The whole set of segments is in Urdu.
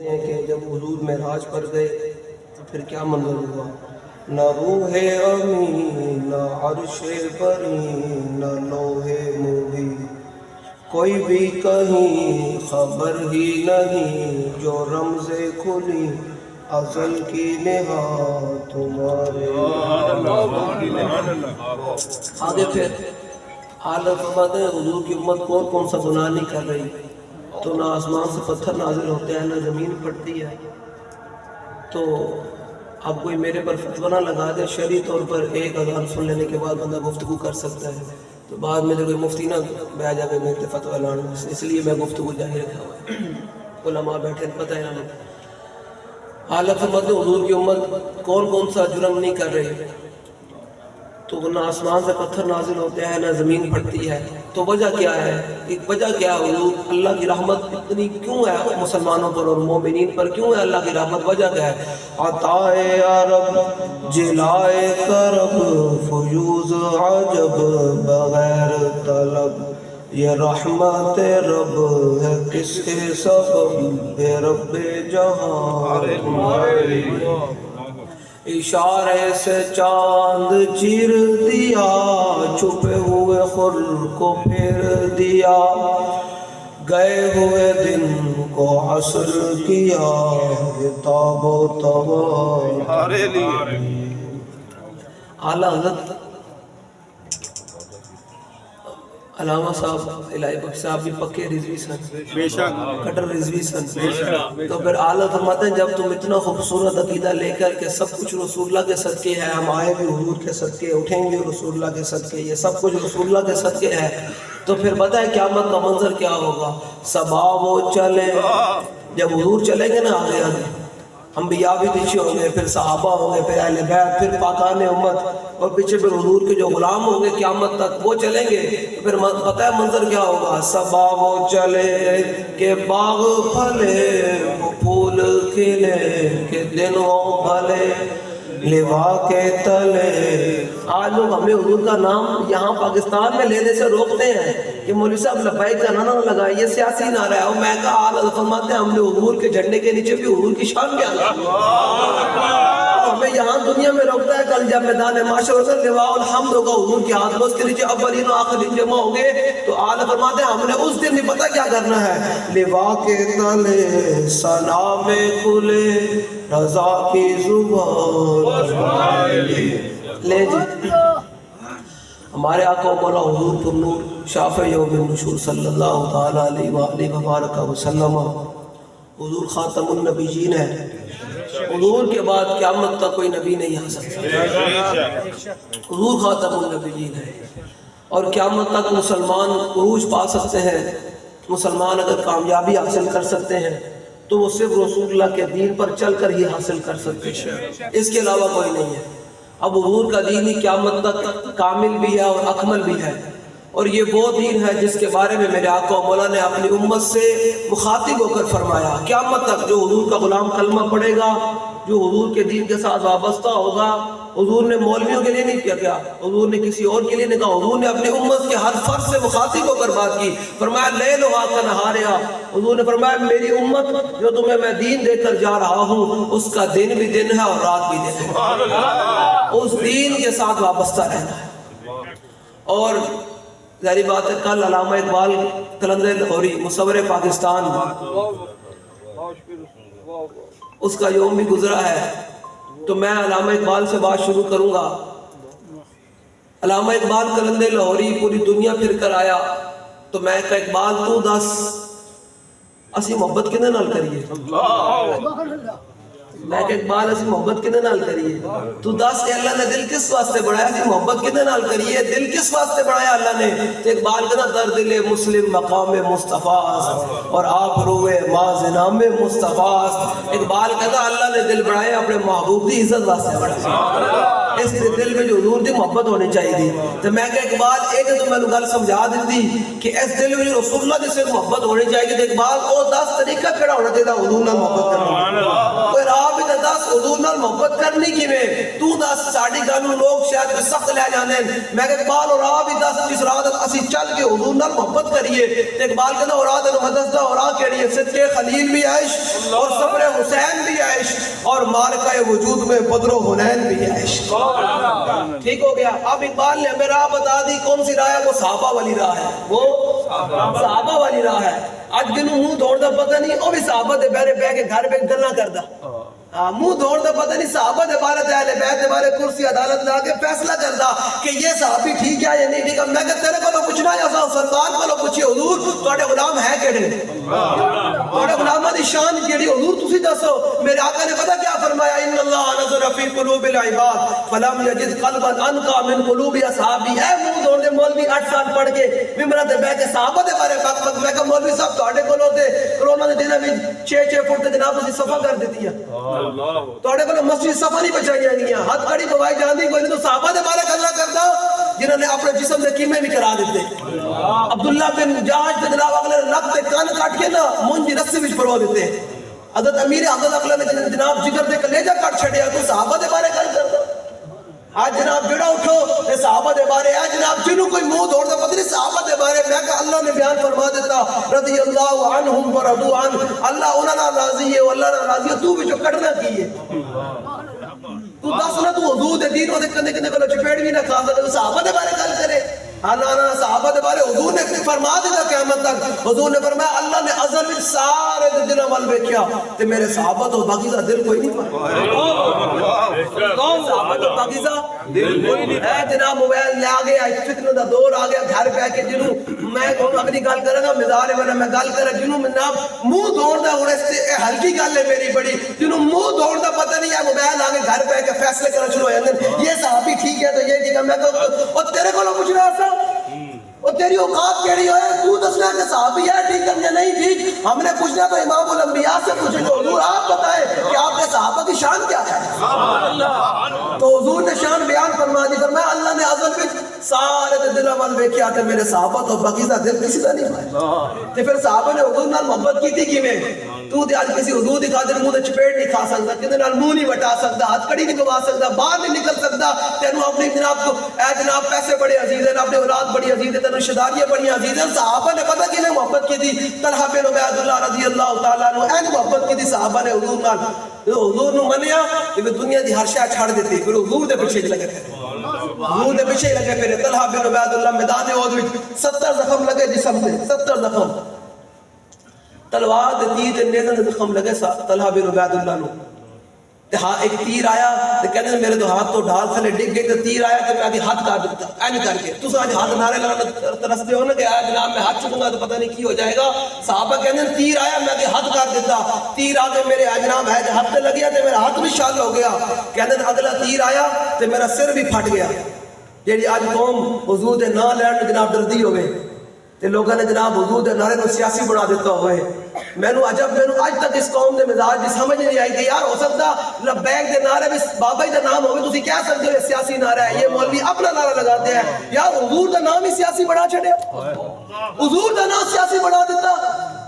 ہیں کہ جب حضور معراج پر گئے تو پھر کیا منظر ہوا؟ نہ روح امین نہ عرش بری نہ لوح مبین، کوئی بھی کہیں خبر ہی نہیں، جو رمز کھلی ازل کی نہاد تمہارے۔ آگے پھر اعلیٰ فرماتے ہیں حضور کی امت کون کون سا گناہ نہیں کر رہی، تو نہ آسمان سے پتھر نازل ہوتے ہیں نہ زمین پھٹتی ہے۔ تو اب کوئی میرے پر فتویٰ نہ لگا دے، شرعی طور پر ایک اذان سن لینے کے بعد بندہ گفتگو کر سکتا ہے، تو بعد میں کوئی مفتی نہ بیٹھ جائے میرے تے فتویٰ لانا، اس لیے میں گفتگو جاری رکھا ہوا ہے۔ علماء بیٹھے پتہ ہی نہ لگتا۔ اعلیٰ فرماتے ہیں حضور کی امت کون کون سا جرم نہیں کر رہی، تو نہ آسمان سے پتھر نازل ہوتے ہیں نہ زمین پھٹتی ہے۔ تو وجہ کیا ہے؟ ایک وجہ کیا ہے؟ حضور اللہ کی رحمت اتنی کیوں ہے مسلمانوں پر اور مومنین پر، کیوں ہے اللہ کی رحمت؟ وجہ کیا ہے؟ عطائے عرب جلائے کرب فیوز عجب بغیر طلب، یہ رحمت رب ہے کس کے سبب بے رب جہاں۔ اشارے سے چاند چیر دیا، چھپے ہوئے خور کو پھیر دیا، گئے ہوئے دن کو عصر کیا، تاب و تواب۔ اعلیٰ حضرت علامہ صاحب الہی بخش صاحب بھی پکے رضوی سن، کٹر رضوی سن۔ تو پھر اعلیٰ فرماتے ہیں جب تم اتنا خوبصورت عقیدہ لے کر کے سب کچھ رسول اللہ کے صدقے ہے، ہم آئے بھی حضور کے صدقے، اٹھیں گے رسول اللہ کے صدقے، یہ سب کچھ رسول اللہ کے صدقے ہے، تو پھر بتائیں قیامت کا منظر کیا ہوگا؟ صبا وہ چلے، جب حضور چلیں گے نا آگے آگے، انبیاء بھی پیچھے ہوں گے، پھر صحابہ ہوں گے، پھر اہل بیت، پھر پاکان امت، اور پیچھے پھر حضور کے جو غلام ہوں گے قیامت تک، وہ چلیں گے، تو پھر پتہ ہے منظر کیا ہوگا؟ صبا وہ چلے کہ باغ پھلے، وہ پھول کھلے کہ دنوں بھلے، لوا کے تلے۔ آج لوگ ہمیں حضور کا نام یہاں پاکستان میں لینے سے روکتے ہیں کہ مولوی صاحب لبیک کا نعرہ نہ لگائے، یہ سیاسی نعرہ ہے، اور میں کہا اعلیٰ فرماتے ہیں ہم نے حضور کے جھنڈے کے نیچے بھی حضور کی شان بیان کی۔ ہمیں یہاں دنیا میں روکتا ہے، کل جب میدان معاشر ہوگا لواء الحمد ہوگا حضور کے ہاتھ میں، اس کے نیچے اولین و آخرین جمع ہوں گے، تو اعلیٰ فرماتے ہیں ہم نے اس دن بھی پتہ کیا کرنا ہے؟ لواء کے تلے ثنا میں کھلے رضا کی زبان لے جی۔ ہمارے آقا و مولا حضور پر نور شافع یوم النشور صلی اللہ تعالیٰ علیہ وآلہ وبارک وسلم، حضور خاتم النبیین ہے، حضور کے بعد قیامت تک کوئی نبی نہیں آ سکتا، حضور خاتم النبیین ہے، اور قیامت تک مسلمان عروج پا سکتے ہیں، مسلمان اگر کامیابی حاصل کر سکتے ہیں تو وہ صرف رسول اللہ کے دین پر چل کر ہی حاصل کر سکتے ہیں، اس کے علاوہ کوئی نہیں ہے۔ اب حضور کا دین ہی قیامت تک کامل بھی ہے اور اکمل بھی ہے، اور یہ وہ دین ہے جس کے بارے میں میرے آقا و مولا نے اپنی امت سے مخاطب ہو کر فرمایا قیامت تک جو حضور کا غلام کلمہ پڑھے گا، جو حضور کے دین کے ساتھ وابستہ ہوگا، حضور نے مولویوں کے لیے نہیں کیا، حضور نے کسی اور کے لیے نہیں کہا، حضور نے اپنی امت کے ہر فرد سے مخاطب ہو کر بات کی، فرمایا لیلھا کنہارھا، حضور نے فرمایا میری امت جو تمہیں میں دین دے کر جا رہا ہوں اس کا دن بھی دن ہے اور رات بھی دن ہے، اس دین کے ساتھ وابستہ رہنا ہے۔ اور ظاہری بات ہے کل علامہ اقبال قلندر لاہوری مصور پاکستان اس کا یوم بھی گزرا ہے، تو میں علامہ اقبال سے بات شروع کروں گا۔ علامہ اقبال قلندر لاہوری پوری دنیا پھر کر آیا، تو میں کہا اقبال تو دس اسی محبت کنے نال کریے، میں کہ اقبال اسی محبت کنے نال کریے، تو دس کہ اللہ نے دل کس واسطے بڑھایا، اسی محبت کنے نال کریے، دل کس واسطے بڑھایا اللہ نے؟ تو اقبال کہنا در دل مسلم مقام مصطفیٰ اور آپ روئے مازنام مصطفیٰ۔ اقبال کہتا اللہ نے دل بڑھائے اپنے محبوب دی عزت واسطے بڑھائے، اس دل میں جو حضور دی محبت ہونی چاہیے تھی۔ تو میں کہ اقبال ایک تو میں نے گل سمجھا دیتی کہ اس دل میں جو رسول اللہ جس سے محبت ہونی چاہیے تھی، اقبال وہ 10 طریقہ کھڑا ہونا چاہیے تھا حضور نال محبت کرنا، کوئی راہ بھی تو 10 حضور نال محبت کرنی کی میں تو 10 ساڑی گانوں لوگ شاید سخت لے جانے، میں کہ اقبال اور راہ بھی 10 جس راہ تک اسی چل کے حضور نال محبت کریے۔ تو اقبال کہنا اور راہ تک مدد دا اور راہ کہڑی ہے صدقے خلیل بھی عیش اور صبر اور مارکہ وجود میں بدر و حنین بھی ہے عشق. ٹھیک ہو گیا. اب اقبال نے ہمیں راہ بتا دی. کون سی راہ ہے؟ وہ صحابہ والی راہ ہے. وہ صحابہ والی راہ ہے. اج جنوں منہ دھوڑ دا پتہ نہیں او بھی صحابہ دے بہرے بہ کے گھر پہ گلاں کردا. منہ دھوڑ دا پتہ نہیں صحابہ دے بارے اہل بیت دے بارے کرسی عدالت لا کے فیصلہ کردا کہ یہ صحابی ٹھیک ہے یا نہیں ٹھیک ہے. میں کہ تیرے کو پوچھنا ہے اساں سرکار کو پوچھے حضور تواڈے غلام ہے کیڑے؟ تواڈے غلاماں دی شان کیڑی حضور تسی دسو. میرے آقا نے پتہ کیا فرمایا؟ ان اللہ نظر فی قلوب العباد فلم یجد قلبا انقى من قلوب اصحابی. اے منہ دھوڑ دے مولوی 8 سال پڑھ کے ممبر تے بیٹھ کے صحابہ دے بارے بک بک. میں کہ مولوی صاحب تواڈے کولوں تے کرونا دے دناں وچ 6 فٹ تے جناب تسی صفا کر دتی ہے. توڑے کو مسجد صفا نہیں بچائی گیا. ہاتھ کڑی پوائی جاندی کوئی نہیں تو صحابہ دے بارے گلاں کردا جنہوں نے اپنے جسم دے کیمے بھی کرا دیتے. عبداللہ بن جاج تے جناب اگلے نک تے کان کٹ کے نا منجی رسی وچ پرو دیتے. حضرت امیر حضرت اگلے نے جناب جگر دے کلیجہ کٹ چھڈیا. تو صحابہ دے بارے گل کردا. آج جناب جڑا اٹھو اے صحابہ دے بارے ہے. جناب جنوں کوئی منہ دھوڑ دا پتہ نہیں صحابہ دے بارے. میں کہ اللہ نے بیان فرما دیتا رضی اللہ عنہم ورضوا عنہ. اللہ انہاں نال راضی ہے اللہ نال راضی ہے. تو وچوں کڈنا کی ہے؟ تو دس نا تو حضور دے دین دے کندے کندے کولوں چپیڑ بھی نہ کھا سکدا. صحابہ دے بارے گل کرے. ہاں نا صحابہ دے بارے حضور نے فرما دیتا قیامت تک. حضور نے فرمایا اللہ نے ازل وچ سارے دے دلاں ول ویکھیا تے میرے صحابہ تو باقی دا دل کوئی نہیں پایا. صحابہ تو باقی دا دل کوئی نہیں. اے جناب موبائل لے آ گیا فتنہ دا دور آ گیا گھر پہ کے جنوں میں اپنی گل کراں گا مزاج والا میں گل کراں جنوں جناب منہ دھوڑ دا ہن اس ہلکی گل ہے میری بڑی. جنوں منہ دھوڑ دا پتہ نہیں ہے موبائل آ کے گھر پہ کے فیصلے کرنا شروع ہو جاندے. یہ صحابی ٹھیک ہے تو یہ ٹھیک ہے. میں کہ او تیرے کولوں پوچھنا ہے اور تیری اوقات کیڑی ہوئے تو دسنا کہ صحابی ہے ٹھیک ہے یا نہیں ٹھیک. ہم نے پوچھنا تو امام الانبیاء سے پوچھے تو حضور آپ بتائیں کہ آپ کے صحابہ کی شان کیا ہے. تو حضور نے شان بیان فرما دی. فرمایا اللہ نے ازل میں سارے دے دلاں ول ویکھیا تے میرے صحابہ تو باقی دا دل کسی دا نہیں پایا. تے پھر صحابہ نے حضور نال محبت کیتی کیویں؟ تو تے اج کسی حضور دی خاطر منہ تے چپیڑ نہیں کھا سکدا کدے نال منہ نہیں وٹا سکدا ہاتھ کڑی نہیں گوا سکدا باہر نہیں نکل سکدا. تینوں اپنی جناب کو اے جناب پیسے بڑے عزیز ہیں اپنے اولاد بڑی عزیز ہے رشتہ داریاں بڑی عزیز ہیں. صحابہ نے پتہ کیویں محبت کی تھی. طلحہ بن عبید اللہ رضی اللہ تعالیٰ عنہ این محبت کی تھی صحابہ نے حضور نال. حضور نو منیا کہ دنیا دی ہر شے چھڑ دیتی پھر حضور دے پیچھے لگے پھر حضور دے پیچھے لگے پھر. طلحہ بن عبید اللہ میدان احد وچ 70 زخم لگے جسم تے 70 زخم تلوار دے تیر تے نیزے دے زخم لگے طلحہ بن عبید اللہ نو. ہاں ایک تیر آیا تے کہندے میرے تو ہاتھ تو ڈال تھلے ڈگ گئے تے تیر آیا تے میں آگے ہاتھ کاٹ دیتا این کر کے. تساں اج ہاتھ نعرے لانا ترسدے ہو نا کہ جناب میں ہاتھ چکوں گا تو پتہ نہیں کی ہو جائے گا. صحابہ کہندے تیر آیا میں آگے ہاتھ کاٹ دیتا. تیر آگے میرے جناب ہے ہاتھ تے لگ گیا تے میرا ہاتھ بھی شال ہو گیا. کہندے اگلا تیر آیا تے میرا سر بھی پھٹ گیا. جیڑی اج قوم حضور دے نام لین میں جناب ڈردی ہوئے تے لوگوں نے جناب حضور دے نعرے کو سیاسی بنا دیتا ہوئے. مینوں اج تک اس قوم دے مزاج دی سمجھ نہیں آئی کہ یار ہو سکتا لبیک دے نعرے میں بابا ہی دا نام ہوئے تسی کہہ سکتے ہو یہ سیاسی نعرہ ہے. یہ مولوی اپنا نعرہ لگاتے ہیں. یار حضور دا نام ہی سیاسی بنا چھڑیا. حضور دا نام سیاسی بنا دیتا.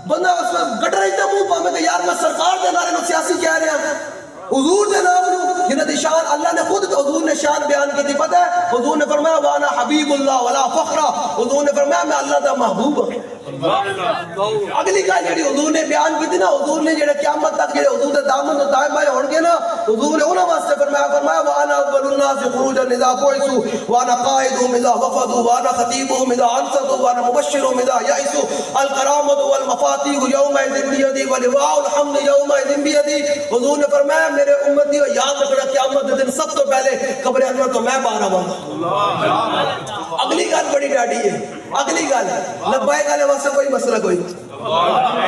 بندہ گٹر اچ منہ پاوے کہ یار میں سرکار دے نعرے نو سیاسی کہہ رہا ہوں. حضور دے نام نو جنہاں دی شان اللہ نے خود حضور نے شان بیان کی تھی. پتہ ہے حضور نے فرمایا وانا حبیب اللہ ولا فخر. حضور نے فرمایا میں اللہ دا محبوب ہوں. اگلی گل جڑی حضور نے بیان کی تھی نا حضور نے جڑے قیامت تک جڑے حضور دے دامن تے دائم بائیں ہون گے نا حضور نے انہاں واسطے فرمایا وانا اول الناس خروجا اذا بعثوا وانا قائدهم اذا وفدوا وانا خطيبهم اذا انصتوا وانا مبشرهم اذا يئسوا الكرامه والمفاتيح يومئذ بيدي ولواء الحمد يومئذ بيدي. حضور نے فرمایا میرے امتی یاد رکھنا قیامت دے دن سب تو پہلے قبر انور تو میں باہر آواں گا. اگلی گل بڑی ڈاڈی ہے. اگلی گل لبیک والے واسطے کوئی مسئلہ کوئی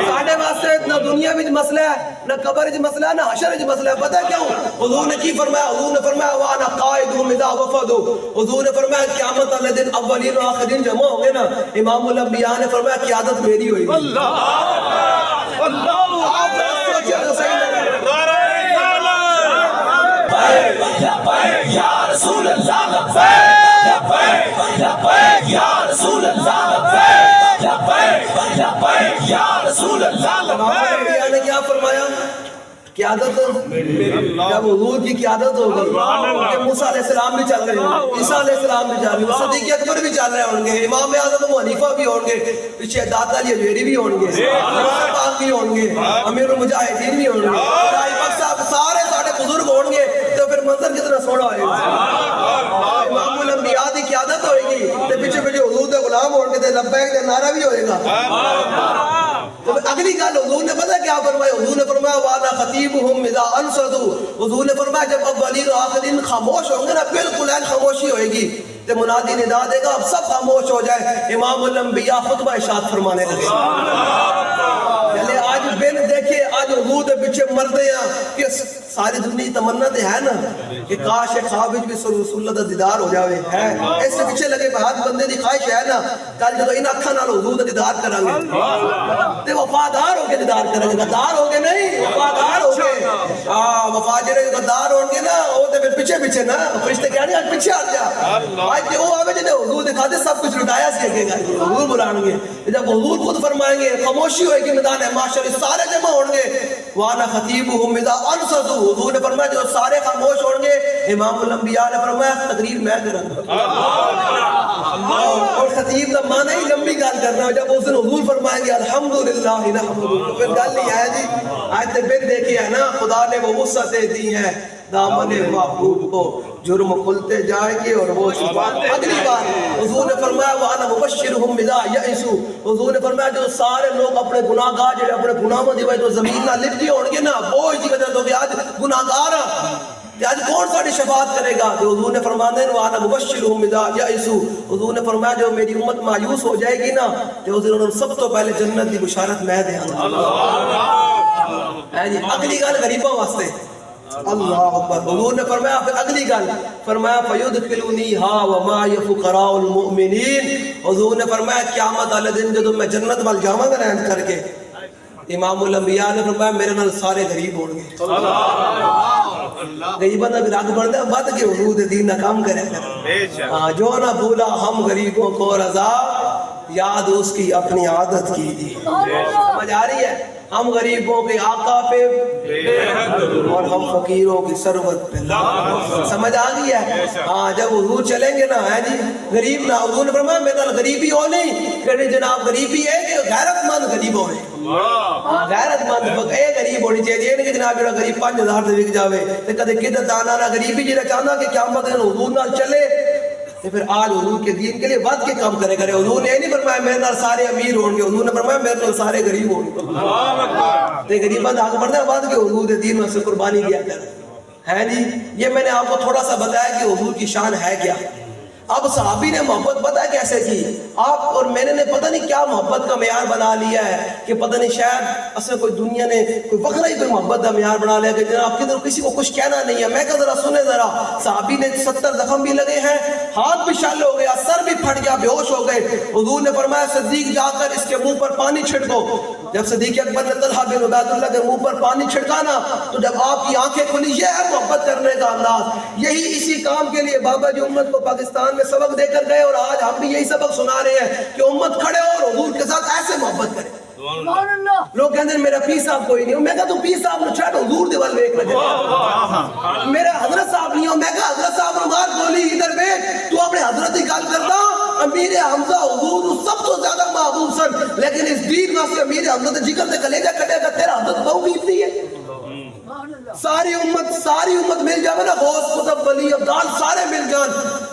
ساڈے واسطے نہ دنیا وچ مسئلہ ہے نہ قبر وچ مسئلہ ہے نہ حشر وچ مسئلہ ہے. پتہ کیوں؟ حضور نے کی فرمایا؟ حضور نے فرمایا وانا قائدهم اذا وفدوا. حضور نے فرمایا قیامت والے دن اولین و آخرین جمع ہوں گے نا امام الانبیاء نے فرمایا قیادت میری ہوئی. اللہ اللہ یا رسول اللہ لبیک لبیک یا رسول اللہ لبیک لبیک لبیک یا رسول اللہ لبیک. نے کیا فرمایا؟ قیادت جب حضور کی قیادت ہو گئی کہ موسیٰ علیہ السلام بھی چل رہے ہوں گے عیسیٰ علیہ السلام بھی چل رہے ہوں گے صدیق اکبر بھی چل رہے ہوں گے امام اعظم ابو حنیفہ بھی ہوں گے پیچھے داتا علی حجویری بھی ہوں گے پاک بھی ہوں گے امیر المجاہدین بھی ہوں گے صاحب سارے امام ہونے کے لبیک دے نعرہ بھی ہوئے گا. تو اگلی گل حضور نے پتہ کیا فرمایا؟ حضور نے فرمایا وانا خطیبہم اذا انصتوا. حضور نے فرمایا جب اولین و آخرین خاموش ہوں گے نا بالکل این خاموشی ہوئے گی تو منادی ندا دے گا اب سب خاموش ہو جائے. امام الانبیاء خطبہ ارشاد فرمانے لگے. چلے آج بن دیکھے آج حضور دے پیچھے مردے ہیں کہ ساری دنیا تمنا تے ہے نا کہ کاش ایک خواب بھی رسول اللہ دا دیدار ہو جاوے ہے. اس سے پیچھے لگے ہر بندے دی خواہش ہے نا کل جب ان اکھاں نال حضور دا دیدار کریں گے تے وفادار ہو کے دیدار کریں گے. غدار ہو کے نہیں وفادار ہو کے. وفا جڑے غدار ہون گے نا وہ تے پھر پیچھے پیچھے نا فرشتے کہنے آج پیچھے ہٹ جا. آج تے وہ آوے جے حضور دکھا دے سب کچھ لٹایا سی اگے گا حضور بلائیں گے. جب حضور خود فرمائیں گے خاموشی ہوئے گی میدان معاشر سارے جمع ہوں گے وانا خطیبہم اذا انصتوا. حضور نے فرمایا جو سارے خاموش ہوں گے امام الانبیاء نے فرمایا تقریر میں کروں گا. اور خطیب کا معنی ہی لمبی گل کرنا. جب اس دن حضور فرمائیں گے الحمدللہ نحمدہ پھر گل ہی ہے جی آج تے پھر دیکھیے ہے نا خدا نے وہ وسعتیں دی ہیں دامن محبوب کو جرم کھلتے جائیں گے اور وہ چھپاتے. اگلی بار حضور نے فرمایا وانا مبشرہم اذا یئسوا. حضور نے فرمایا جو سارے لوگ اپنے گناہ گار جڑے اپنے گناہوں دی وجہ تو زمین نہ لپٹی ہون گے نا بوجھ دی وجہ تو کہ آج گناہ گار ہیں کہ آج کون ساڑی شفاعت کرے گا. تو حضور نے فرمایا وانا مبشرہم اذا یئسوا. حضور نے فرمایا جو میری امت مایوس ہو جائے گی نا تو حضور نے سب تو پہلے جنت دی بشارت میں دے گا. اگلی گل غریبوں واسطے اللہ اکبر. حضور نے فرمایا پھر اگلی گل فرمایا فَيُدْخِلُنِيهَا وَمَا فُقَرَاءُ الْمُؤْمِنِينَ. حضور نے فرمایا قیامت والے دن جب میں جنت وال جاواں گا رہن کر کے امام الانبیاء نے فرمایا میرے نال سارے غریب ہون گے. غریباں دا بھی رنگ بندا بد کے حضور دے دین دا کام کرے کر. جو نہ بھولا ہم غریبوں کو رضا یاد اس کی اپنی عادت کی. سمجھ آ رہی ہے؟ ہم غریبوں کے آقا پہ اور ہم فقیروں کی ثروت پہ. سمجھ آ گئی ہے؟ ہاں جب حضور چلیں گے نا ہے جی غریب نہ حضور نے فرمایا میرے نال غریبی ہو نہیں کہ جناب غریبی ہے کہ غیرت مند غریب ہوئے. غیرت مند اے غریب ہونی چاہیے نہیں کہ جناب جڑا غریب 5000 دے وک جاوے تے کدے کدھر دانا نہ غریبی جڑا چاہندا کہ قیامت دن حضور نال چلے تے پھر آج حضور کے دین کے لیے ود کے کام کرے کرے. حضور نے نہیں فرمایا میرے نال سارے امیر ہون گے. حضور نے فرمایا میرے نال سارے غریب ہون گے. تے غریباں دا حق بندا ہے ود کے حضور دے دین واسطے قربانی دیا کر ہے جی. یہ میں نے آپ کو تھوڑا سا بتایا کہ حضور کی شان ہے کیا. اب صحابی نے محبت پتہ کیسے کی آپ اور میں نے پتہ نہیں کیا محبت کا معیار بنا لیا ہے کہ پتہ نہیں شاید اصل کوئی دنیا نے کوئی وقرہ ہی کوئی محبت کا معیار بنا لیا کہ جناب کدھر کسی کو کچھ کہنا نہیں ہے. میں کہا ذرا سنے ذرا صحابی نے 70 زخم بھی لگے ہیں ہاتھ بھی شل ہو گیا سر بھی پھٹ گیا بے ہوش ہو گئے. حضور نے فرمایا صدیق جا کر اس کے منہ پر پانی چھڑکو. جب صدیق اکبر نے طلحہ بن عبید اللہ کے منہ پر پانی چھڑکانا تو جب آپ کی آنکھیں کھلی یہ ہے محبت کرنے کا انداز. یہی اسی کام کے لیے بابا جی امت کو پاکستان میں سبق دے کر گئے اور آج ہم بھی یہی سبق سنا رہے ہیں کہ امت کھڑے اور حضور کے ساتھ ایسے محبت کرے. لوگ کہتے ہیں میرا پیر صاحب کوئی نہیں. میں کہا تو پیر صاحب نے چھٹ حضور دے وال ویکھ لے. میرا حضرت صاحب نہیں ہو. میں کہا حضرت صاحب نے مار گولی ادھر بیٹھ تو اپنے حضرت کی گل کرتا. امیر حمزہ حضور سب تو زیادہ محبوب سن لیکن اس دین واسطے امیر حمزہ تے جگر تے کلیجہ کٹے گا تیرا حضرت بہو قیمتی ہے. ساری امت مل جائے نا غوث قطب ولی ابدال سارے مل جان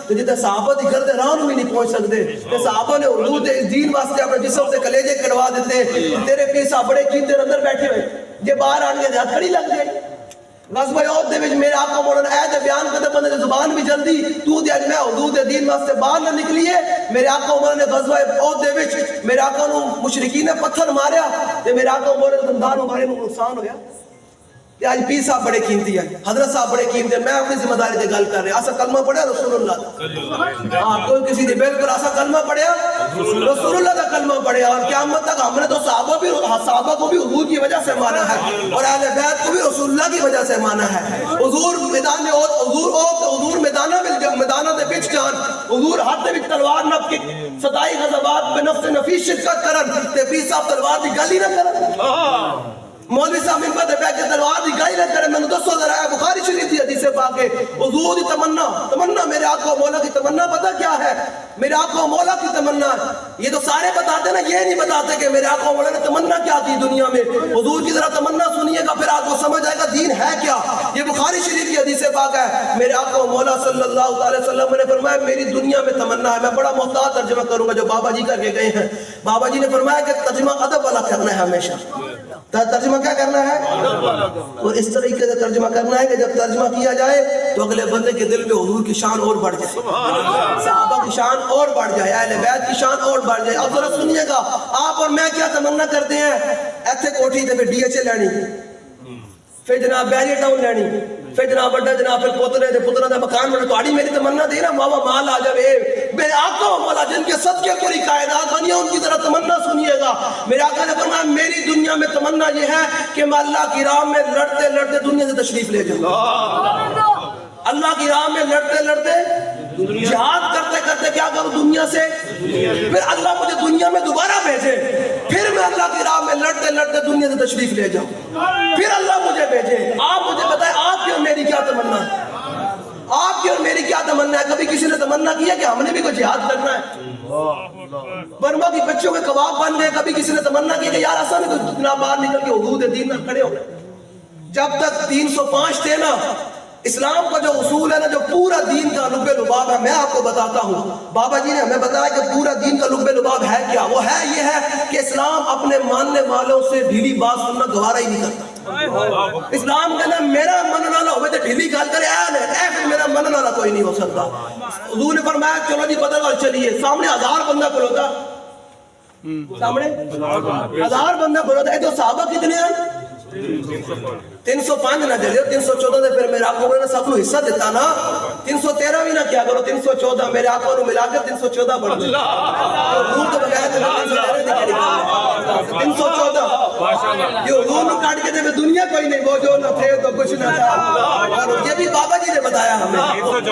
تو جتے صحابہ دی گھر دے راہ بھی نہیں پہنچ سکتے. تے صحابہ نے حضور دے اس دین واسطے اپنے جسم تے کلیجے کڑوا دیتے. تیرے پیر صاحب بڑے قیمتی اندر بیٹھے ہوئے یہ باہر آن کے ہاتھ کھڑی لگ گئی. غزوہ احد دے وچ میرے آقا مولانا اے تے بیان کرتے بندے دی زبان بھی جلدی تو دے اج میں حضور دے دین واسطے باہر نہ نکلی ہے. میرے آقا مولانا نے غزوہ احد دے وچ میرے آقا نو مشرکین نے پتھر ماریا تے میرے آقا مولانا دندان مارے نو نقصان ہویا. آج پیر صاحب بڑے قیمتی ہیں حضرت صاحب بڑے قیمتی ہیں. میں اپنی ذمہ داری سے گل کر رہا. ایسا کلمہ پڑھیا رسول اللہ دا. کوئی کسی نے بالکل ایسا کلمہ پڑھیا رسول اللہ کا کلمہ پڑھیا. اور قیامت تک ہم نے تو صحابہ کو بھی حضور کی وجہ سے مانا ہے اور اہل بیت کو بھی رسول اللہ کی وجہ سے مانا ہے. حضور میدان میں حضور میدانہ دے بچ جان حضور ہاتھ دے وچ تلوار نپ کے 27 غزوات میں نفس نفیس شرکت کرن تے پیر صاحب تلوار دی گل ہی نہ کرن. مولوی صاحب ان پر بیٹھ کے تلوار دی گائی نہ کرے. میں نے دسو ذرا ہے بخاری شریف کی حدیث پاک ہے حضور کی تمنا میرے آقا مولا کی تمنا پتہ کیا ہے؟ میرے آقا مولا کی تمنا یہ تو سارے بتاتے نا یہ نہیں بتاتے کہ میرے آقا مولا نے تمنا کیا کی دنیا میں. حضور کی ذرا تمنا سنیے گا پھر آپ کو سمجھ آئے گا دین ہے کیا. یہ بخاری شریف کی حدیث پاک ہے میرے آقا مولا صلی اللہ علیہ وسلم نے فرمایا میری دنیا میں تمنا ہے. میں بڑا محتاط ترجمہ کروں گا جو بابا جی کر کے گئے ہیں. بابا جی نے فرمایا کہ ترجمہ ادب والا کرنا ہے ہمیشہ. ترجمہ کیا کرنا ہے؟ اور اس طریقے سے ترجمہ کرنا ہے کہ جب ترجمہ کیا جائے تو اگلے بندے کے دل میں حضور کی شان اور بڑھ جائے, صحابہ کی شان اور بڑھ جائے, اہل بیت کی شان اور بڑھ جائے. اب ذرا سنیے گا, آپ اور میں کیا تمنا کرتے ہیں, ایتھے کوٹھی تے پھر ڈی ایچ اے لینی, پھر جناب بیری ٹاؤن لینی, پھر جناب بڑا جناب پھر پوترے دے پترہ دے مکان بڑھے. تھوڑی میری تمنا دے نا بابا مال آ جائے. میرے آقا مولا جن کے صدقے پوری کائنات بنی ہے ان کی ذرا تمنا سنیے گا. میرے آقا نے فرمایا میری دنیا میں تمنا یہ ہے کہ میں اللہ کی راہ میں لڑتے لڑتے دنیا سے تشریف لے جاؤں. اللہ کی راہ میں لڑتے لڑتے جہاد کرتے کرتے کیا کروں دنیا سے, پھر اللہ مجھے دنیا میں دوبارہ بھیجے, پھر میں اللہ کی راہ میں لڑتے لڑتے دنیا سے تشریف لے جاؤں, پھر اللہ مجھے بھیجے. آپ مجھے بتائیں آپ کی اور میری کیا تمنا ہے, آپ کی اور میری کیا تمنا ہے؟ کبھی کسی نے تمنا کیا کہ ہم نے بھی کوئی جہاد کرنا ہے؟ برما کی بچوں کے کباب بن گئے. کبھی کسی نے تمنا کیا کہ یار ایسا نہیں کوئی باہر نکل کے حدود دین میں کھڑے ہو گئے. جب تک 305 تھے نا, اسلام کا جو اصول ہے نا, جو پورا دین کا لب لباب ہے, میں آپ کو بتاتا ہوں. بابا جی نے ہمیں بتایا کہ پورا دین کا لب لباب ہے کیا. وہ ہے یہ ہے کہ اسلام اپنے ماننے والوں سے ڈھیلی بات سننا گوارا ہی نہیں کرتا. اسلام کہنا میرا مننے والا ہوئے تو ڈھیلی گال کرے, پھر میرا مننے والا کوئی نہیں ہو سکتا. حضور نے فرمایا چلو جی بدل وال چلیے, سامنے 1000 بندہ کھلو تھا, سامنے 1000 بندہ کھلو تھا. تو صحابہ کتنے ہیں؟ 305 نہ جلے, 314 دے پھر میرے آقا نے سب کو حصہ دیتا نا. 313 بھی نہ کیا کرو, 314 میرے آقا نے ملا کے 314 بڑھ گئے. حضور تو بغیر 314 یہ حضور نے کاٹ کے دے دنیا کوئی نہیں, وہ جو نہ تھے تو کچھ نہ تھا. اور یہ بھی بابا جی نے بتایا ہمیں.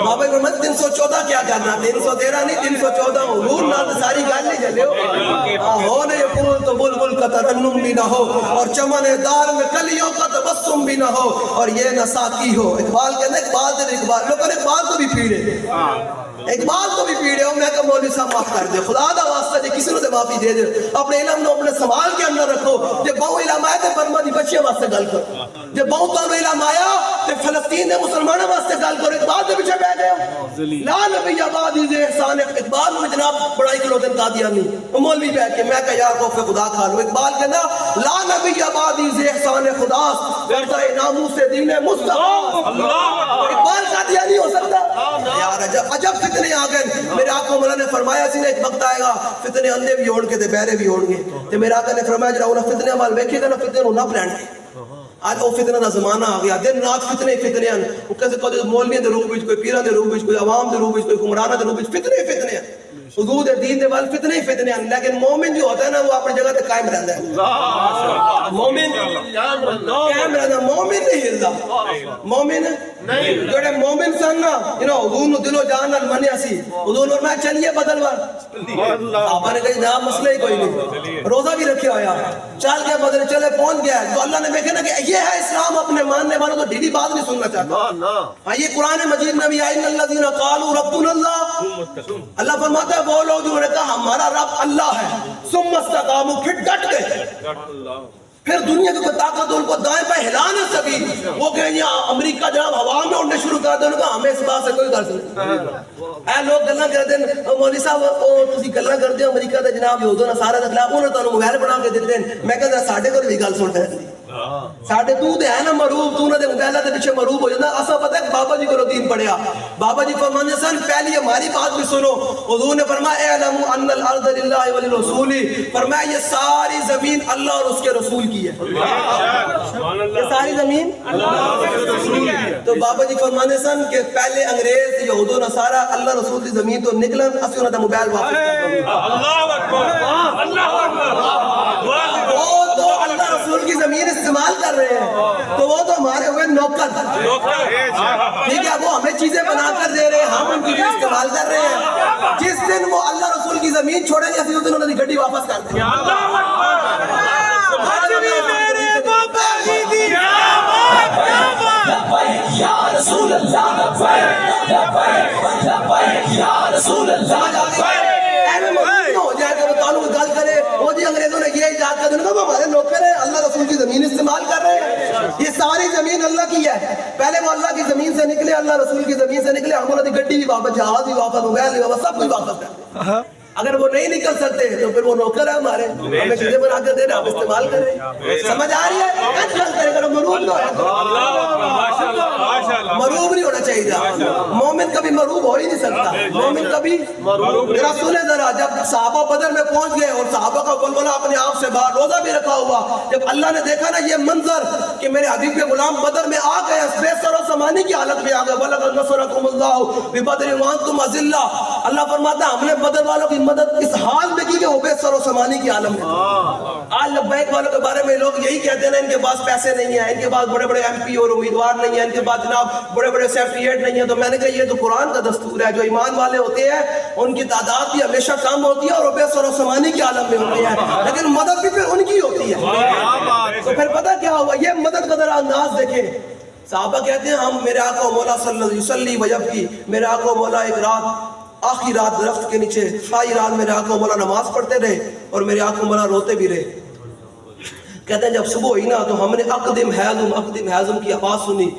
بابا جی نے 314 کیا کرنا, 313 نہیں 314. حضور نہ ساری گال نہیں جلے ہو نے پھول تو بلبل کا ترنم بھی نہ ہو, اور چمن دار میں کلیوں کا تبسم بھی نہ ہو, اور یہ نہ ساکی ہو. اقبال کہتے ہیں اقبال دے اقبال, لوگوں نے اقبال تو بھی پیڑے, اقبال تو بھی پیڑے ہو. میں کہ مولوی صاحب معاف کر دے, خدا دا واسطہ جے کسی نے معافی دے دے, اپنے علم نو اپنے سوال کے اندر رکھو. جے بہو علم آیا تے برما دی بچیاں واسطے گل کرو, جے بہو تو علم آیا تے فلسطین دے مسلمانوں واسطے گل کرو. اقبال دے پیچھے بیٹھ گئے لا نبی آبادی دے احسان. اقبال نے جناب بڑائی کلو دن قادیانی مولوی بیٹھ کے میں کہ یار خوف خدا کھا لو. اقبال کہنا لا نبی آبادی دے احسان خدا ورثہ ناموس دین مصطفی. اقبال قادیانی ہو سکتا یار؟ عجب فتنے آ گئے. میرے آقا مولا نے فرمایا سی نے ایک وقت آئے گا فتنے اندھے بھی ہون گے تے بہرے بھی ہون گے. تے میرے آقا نے فرمایا جڑا انہاں فتنے وال ویکھے گا نا فتنے نو نہ پلان گے. آج وہ فتنہ دا زمانہ آ گیا, دن رات فتنے فتنے ہیں. وہ کیسے کوئی مولویوں دے روپ وچ, کوئی پیراں دے روپ وچ, کوئی عوام دے روپ وچ, کوئی حکمراناں دے روپ وچ فتنے فتنے ہیں. حضور دے دین دے وال فتنے ہی فتنے ہیں. لیکن مومن جو ہوتا ہے نا وہ اپنی جگہ تے قائم رہندا ہے. مومن قائم رہندا, مومن نہیں ہلدا. مومن نہیں جڑے مومن سن نا جنہاں حضور نو دل و جان نال منیا سی, حضور نے فرمایا چلیے بدل وار. آپ نے کہا جناب مسئلہ ہی کوئی نہیں, روزہ بھی رکھیا ہویا, چل گیا بدل, چلے پہنچ گیا. تو اللہ نے دیکھا نا کہ یہ ہے اسلام, اپنے ماننے والوں تو ڈھیلی بات نہیں سننا چاہتا. ہاں یہ قرآن مجید میں بھی آئی الذین قالوا ربنا اللہ. اللہ فرماتا ہے وہ لوگ جنہوں نے کہا ہمارا رب اللہ ہے, ثم استقاموا, پھر ڈٹ گئے, پھر دنیا کی کوئی طاقت ان کو دائیں پہ ہلا نہ سکی. وہ کہیں گے امریکہ جناب ہوا میں اڑنے شروع کر دیں, انہوں نے کہا ہمیں اس بات سے کوئی غرض نہیں. اے لوگ گلاں کرتے ہیں مولوی صاحب او تسی گلاں کردے ہو امریکہ دے جناب یہود و نصارا دے خلاف, انہوں نے تانوں موبائل بنا کے دتے ہیں. میں کہدا ساڈے کول بھی گل سن لے, ساڈے تو تے ہے نا مروب, تو انہاں دے موبائلاں دے پیچھے مروب ہو جاندا. اسا پتہ ہے بابا جی کو دین پڑھیا, بابا جی فرماتے سن پہلی ہماری بات بھی سنو. حضور نے فرمایا اعلموا ان الارض للہ وللرسول, فرمایا یہ ساری زمین اللہ اور اس کے رسول کی ہے. یہ ساری زمین تو بابا جی فرمانے سن کہ پہلے انگریز یہود و نصارا اللہ رسول کی زمین تو نکلن, اسی انہاں دا موبائل واپس کر دیں. اللہ اکبر, اللہ اکبر. وہ تو اللہ رسول کی زمین استعمال کر رہے ہیں تو وہ تو ہمارے ہوئے نوکر, ٹھیک ہے, وہ ہمیں چیزیں بنا کر دے رہے ہیں, ہم ان کی بھی استعمال کر رہے ہیں. جس دن وہ اللہ رسول کی زمین چھوڑیں گے اس دن انہوں نے گڈی واپس کر دیں. یا رسول اللہ لبیک لبیک لبیک یا رسول اللہ. ہو جائے کہ وہ تعلق گل کرے وہ جی انگریزوں نے یہ ایجاد کر دیا, ہمارے نوکر ہیں, اللہ رسول کی زمین استعمال کر رہے ہیں. یہ ساری زمین اللہ کی ہے. پہلے وہ اللہ کی زمین سے نکلے, اللہ رسول کی زمین سے نکلے, ہم انہوں نے گڈی بھی واپس, جہاز بھی واپس, موبائل بھی واپس, سب کچھ واپس کرتے. اگر وہ نہیں نکل سکتے تو پھر وہ نوکر ہے ہمارے, ہمیں چیزیں بنا کے دے رہے, ہم استعمال کر رہے ہیں. سمجھ آ رہی ہے؟ اچھا کرے گا, مروب نہ مروب نہیں ہونا چاہیے. مومن کبھی مروب ہو ہی نہیں سکتا. مومن کبھی ذرا سنیں ذرا, جب صحابہ بدر میں پہنچ گئے اور صحابہ کا بلبلہ اپنے آپ سے باہر, روزہ بھی رکھا ہوا, جب اللہ نے دیکھا نا یہ منظر کہ میرے حبیب کے غلام بدر میں آ گئے, بے سر و سامانی کی حالت میں آ گئے, وَلَقَدْ نَصَرَكُمُ اللَّهُ بِبَدْرٍ وَأَنْتُمْ أَذِلَّةٌ, اللہ فرماتا ہے ہم نے بدر والوں کی مدد اس حال میں کی کہ وہ بے سر و سامانی کی عالم میں. آج لبیک والوں کے بارے میں لوگ یہی کہتے ہیں, ان کے پاس پیسے نہیں ہیں, ان کے پاس بڑے بڑے ایم پی اور امیدوار نہیں ہیں, ان کے پاس جناب بڑے بڑے سیکریٹریٹ نہیں ہیں. تو میں نے کہا یہ تو قرآن کا دستور ہے, جو ایمان والے ہوتے ہیں ان کی تعداد بھی ہمیشہ کم ہوتی ہے اور وہ بے سر و سامانی کی عالم میں ہوتے ہیں, لیکن مدد بھی پھر ان کی ہوتی ہے. تو پھر پتہ کیا ہوا, یہ مدد کا ذرا انداز دیکھیں. صحابہ کہتے ہیں ہم میرے آقا و مولا صلی اللہ علیہ وسلم وجب کی, میرے آقا و مولا ایک رات, آخری رات درخت کے نیچے ساری رات میرے آقا و مولا نماز پڑھتے رہے اور میرے آقا و مولا روتے بھی رہے. کہتے ہیں جب صبح ہوئی نا تو ہم نے اقدم حیزم کی آواز سنی.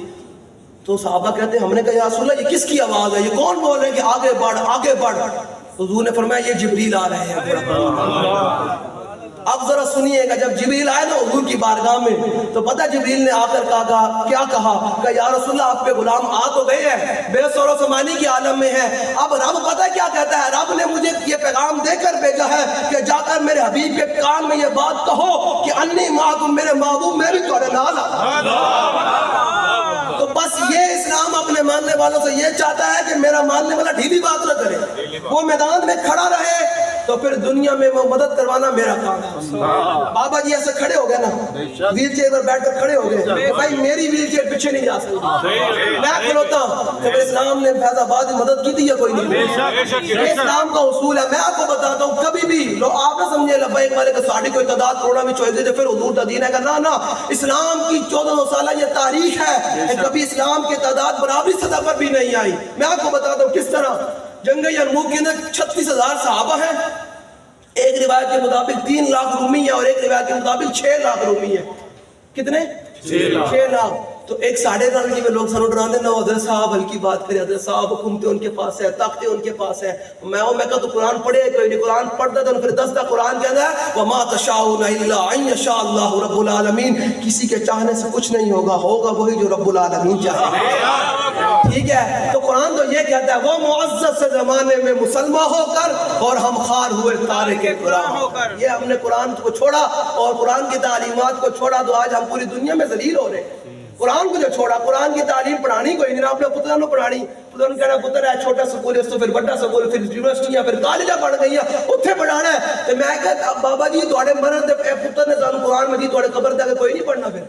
تو صحابہ کہتے ہیں ہم نے کہا یا رسول اللہ یہ کس کی آواز ہے, یہ کون بول رہے ہیں کہ آگے بڑھ آگے بڑھ. حضور نے فرمایا یہ جبریل آ رہے ہیں. اب ذرا سنیے گا, جب جبریل آئے نا حضور کی بارگاہ میں تو پتہ جبریل نے آ کر کہا کیا کہا کہ یا رسول اللہ آپ کے غلام آ تو گئے ہیں, بے سر و سامانی کی عالم میں ہیں. اب رب پتہ کیا کہتا ہے, رب نے مجھے یہ پیغام دے کر بھیجا ہے کہ جا کر میرے حبیب کے کان میں یہ بات کہو کہ انی معکم, میرے محبوب میں بھی تمہارے نال ہوں. تو بس یہ اسلام اپنے ماننے والوں سے یہ چاہتا ہے کہ میرا ماننے والا ڈھیلی بات نہ کرے, وہ میدان میں کھڑا رہے, تو پھر دنیا میں وہ مدد کروانا میرا کام ہے. بابا جی ایسے کھڑے ہو گئے نا, ویل چیئر پر بیٹھ کر کھڑے ہو گئے, بھائی میری ویل چیئر پیچھے نہیں جا سکتی, میں کھلوتا ہوں. تو اسلام نے فیض آباد کی مدد کی تھی یا کوئی نہیں؟ یہ اسلام کا اصول ہے. میں آپ کو بتاتا ہوں, کبھی بھی لوگ آپ نہ سمجھے لبیک والے کہ ساڑھی کوئی تعداد کروڑا میں چوئے گئے پھر حضور کا دین ہے کہ نا, اسلام کی 1400 سالہ یہ تاریخ ہے, کبھی اسلام کی تعداد برابری سطح پر بھی نہیں آئی. میں آپ کو بتاتا ہوں کس طرح. جنگ یرموک کے اندر 36,000 صحابہ ہیں, ایک روایت کے مطابق 3 لاکھ رومی ہیں اور ایک روایت کے مطابق 6 لاکھ رومی ہیں. کتنے؟ 6 لاکھ. تو ایک 9.5 کی میں لوگ سر ڈران دینا, حضرت صاحب ہلکی بات کرے, حضرت صاحب حکومتیں ان کے پاس ہے, طاقتیں ان کے پاس ہے. میں کہا تو قرآن پڑھے, کوئی نہیں قرآن پڑھتا تو پھر 10 قرآن کہتا ہے وَمَا تَشَاءُونَ إِلَّا أَن يَشَاءَ اللَّهُ رَبُّ الْعَالَمِينَ, کسی کے چاہنے سے کچھ نہیں ہوگا, ہوگا وہی جو رب العالمین چاہے. ٹھیک ہے, تو قرآن تو یہ کہتا ہے وہ معزز سے زمانے میں مسلمان ہو کر اور ہم خار ہوئے تارک قرآن ہو کر. یہ ہم نے قرآن کو چھوڑا اور قرآن کی تعلیمات کو چھوڑا تو آج ہم پوری دنیا میں ذلیل ہو رہے ہیں. قرآن کو جو چھوڑا, قرآن کی تعلیم پڑھانی کوئی نہیں, آپ نے پتروں نے پڑھانی, پتروں نے کہنا پتر ہے چھوٹا سکول ہے, اس تو پھر بڑا سکول, پھر یونیورسٹیاں, پھر کالجاں پڑھ گئی ہیں, اتنے پڑھانا ہے. تو میں کہتا بابا جی تھوڑے مرد پتر نے تمہیں قرآن مجید تھوڑے قبر دے کوئی نہیں پڑھنا, پھر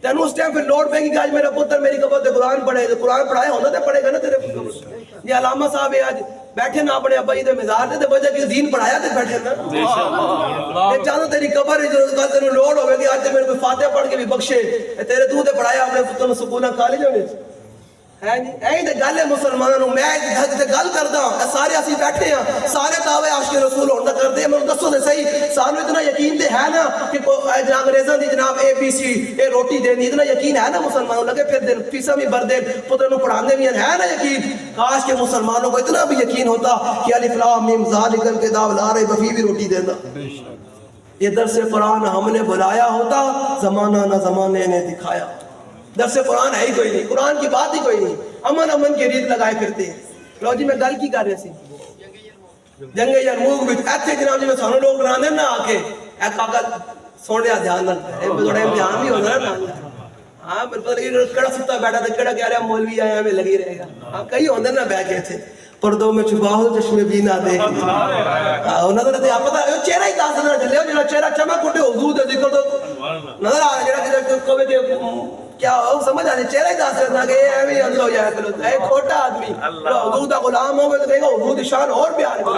تینوں اس ٹائم پھر لوڑ پہ گی کہ آج میرا پتر میری قبر سے قرآن پڑھے. تو قرآن پڑھایا ہوتا تو پڑھے گا نا تیرے پتر. یہ علامہ صاحب ہے آج بیٹھے نہ اپنے ابا جی دے مزار دے وجہ کہ دین پڑھایا تے بیٹھے نا. یہ چاہتا تیری قبر جو تینوں لوڑ ہوے کہ آج میرے کوئی فاتحہ پڑھ کے بھی بخشے, تیرے تو تے پڑھایا اپنے پتر نوں سکولاں کالجاں وچ ہے جی. ایہی تے گل ہے مسلماناں نوں. میں تے گل کردا ہاں, سارے اسی بیٹھے ہاں, سارے دعوے عاشق رسول ہون دا کردے ہیں. میں دسو تے صحیح, سانوں اتنا یقین تے ہے نا کہ جناب انگریزاں دی جناب ABC اے روٹی دینی, اتنا یقین ہے نا مسلمانوں لگے پھر دن فیساں بھی بھر دے, پتر نوں پڑھاندے بھی ہیں, ہے نا یقین. کاش کہ مسلمانوں کو اتنا بھی یقین ہوتا کہ الف لام میم ذالک الکتاب لا ریب فیہ بھی روٹی دیندا. یہ درس قرآن ہم نے بلایا ہوتا, زمانہ نہ زمانے نے دکھایا. درس قرآن ہے ہی کوئی نہیں, قرآن کی بات ہی کوئی نہیں, امن کی ریت لگائے پھرتے ہیں. لو جی میں گل کی کر رہے سی جنگ یرموک وچ ایتھے جناب جی میں سانوں لوگ ڈراندے نا آ کے اے کاکا سن لیا دھیان نال, اے تھوڑا امتحان بھی ہوندا نا. ہاں میرے پتہ نہیں کڑا ستا بیٹھا تے کڑا کہہ رہا مولوی آیا میں لگی رہے گا. ہاں کئی ہوندے نا بیٹھ کے تھے, پردوں میں چھپا ہو چشمے بینا دیکھ. نظر تے آپ پتہ چہرہ ہی تاثر نہ چلے, جڑا چہرہ چمک اٹھے حضور دے ذکر تو نظر آ رہا, جڑا کوئی کہ کیا ہو سمجھ آ رہی, چہرہ ہی تاثر نہ کہ ایویں ہی اندر ہو جایا کرو. اے کھوٹا آدمی حضور دا غلام ہوے تو کہے گا حضور دی شان اور بیان کرو.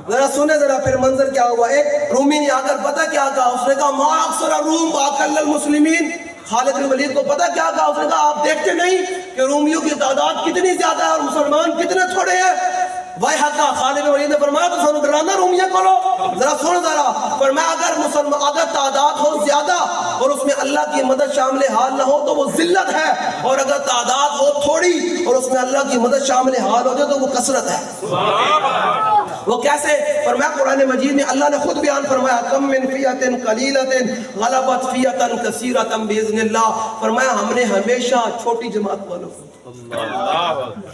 ذرا سنے ذرا پھر منظر کیا ہوا. ایک رومی نے آ کر پتہ کیا کہا, اس نے کہا ما اکثر الروم واقل المسلمین. خالد بن ولید کو پتہ کیا کہا, اس نے کہا آپ دیکھتے نہیں کہ رومیوں کی تعداد کتنی زیادہ ہے اور مسلمان کتنے تھوڑے ہیں. وای حقا خالد بن ولید نے فرمایا تو سانو ڈرانا رومیہ کو ذرا سن ذرا فرمایا اگر مسلمان اگر تعداد ہو زیادہ اور اس میں اللہ کی مدد شامل حال نہ ہو تو وہ ذلت ہے، اور اگر تعداد ہو تھوڑی اور اس میں اللہ کی مدد شامل حال ہو جائے تو وہ کثرت ہے۔ وہ کیسے؟ فرمایا قرآن مجید میں اللہ نے خود بیان فرمایا کم من فیۃ قلیلۃ غلبت فیۃ کثیرۃ باذن اللہ، فرمایا ہم نے ہمیشہ چھوٹی جماعت والوں کو،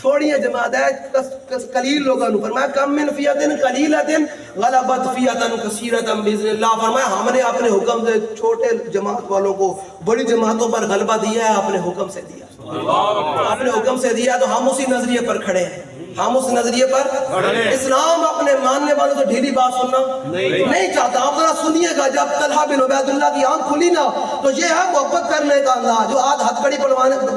چھوڑی جماعت ہے قلیل لوگوں، فرمایا کم من فیۃ قلیلۃ غلبت فیۃ کثیرۃ باذن اللہ، فرمایا ہم نے اپنے حکم سے چھوٹے جماعت والوں کو بڑی جماعتوں پر غلبہ دیا ہے، اپنے حکم سے دیا، اپنے حکم سے دیا، تو ہم اسی نظریے پر کھڑے ہیں، ہم اس نظریے پر اسلام اپنے ماننے والوں کو ڈھیلی بات سننا نہیں چاہتا۔ آپ ذرا سنیے گا، جب طلحہ بن عبید اللہ کی آنکھ کھلی نا تو یہ ہے محبت کرنے کا انداز، جو آج ہتھ کڑی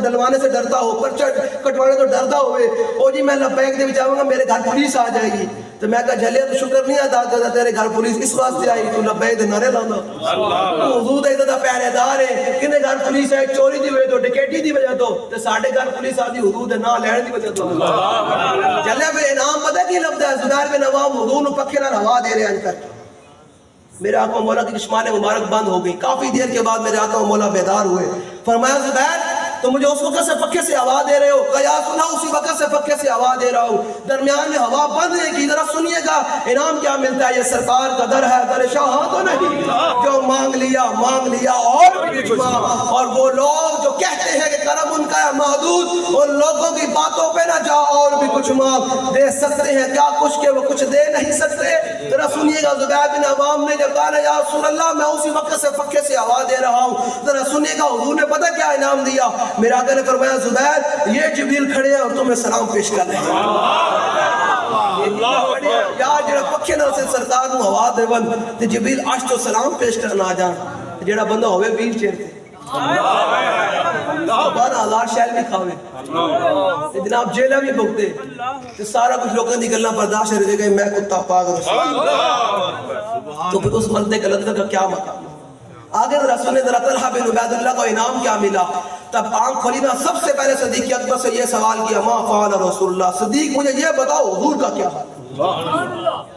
ڈلوانے سے ڈرتا ہو، پرچہ کٹوانے تو ڈرتا ہوئے، او جی میں لبیک دے بھی جاؤں گا میرے گھر پولیس آ جائے گی، تو میں کہا جھلے تو شکر نہیں ادا کرتا تیرے گھر پولیس اس واسطے آئی تو لبیک دے نعرے لانا، حضور دے دا پہرے دار ہے، کنے گھر پولیس آئی چوری دی وجہ تو ڈکیٹی دی وجہ تو ساڑھے گھر پولیس آدھی حضور دے نہ لین دی وجہ تو جلے پہ انعام پتہ کی لفظ ہے، زبیر بن عوام حضور نو پکھے نہ ہوا دے رہے ہیں کر میرے آقا و مولا کی چشمان مبارک بند ہو گئی، کافی دیر کے بعد میرے آقا و مولا بیدار ہوئے، فرمایا زبیر تو مجھے اس وقت سے پکے سے آواز دے رہے ہو؟ کہا یا سنا اسی وقت سے پکے سے آواز دے رہا ہوں، درمیان میں ہوا بند ہے کی، ذرا سنیے گا انعام کیا ملتا ہے، یہ سرکار کا در ہے، در شاہ تو نہیں، جو مانگ لیا اور بھی کچھ مانگ، اور وہ لوگ جو کہتے ہیں کہ کرم ان کا ہے محدود، ان لوگوں کی باتوں پہ نہ جا اور بھی کچھ مانگ، دے سکتے ہیں کیا کچھ کہ وہ کچھ دے نہیں سکتے۔ ذرا سنیے گا زبیر بن عوام نے جب کہا یا رسول اللہ میں اسی وقت سے پکے سے آواز دے رہا ہوں، ذرا سنیے گا حضور نے پتہ کیا انعام دیا، میرے آقا نے فرمایا زبیر یہ جبریل کھڑے ہیں اور تمہیں سلام پیش کر رہے ہیں، یا جڑا پکھے نہ سے سرکار نو ہوا دے بند تے جبریل عرش تو سلام پیش کرنا آ جان، جڑا بندہ ہوئے ویل چیئر تے 12,000 شیل بھی کھاوے جناب جیلہ بھی بھگتے تے سارا کچھ لوگوں دی گلاں برداشت رہے گئے میں کتا پاک رسول اللہ، تو پھر اس مرد کلندر کا کیا مقام؟ آگے رسول نے ذرا طلحہ بن عبید اللہ کو انعام کیا ملا، تب آنکھ کھولی نا سب سے پہلے صدیق اکبر سے یہ سوال کیا ما فعل رسول اللہ، صدیق مجھے یہ بتاؤ حضور کا کیا حال؟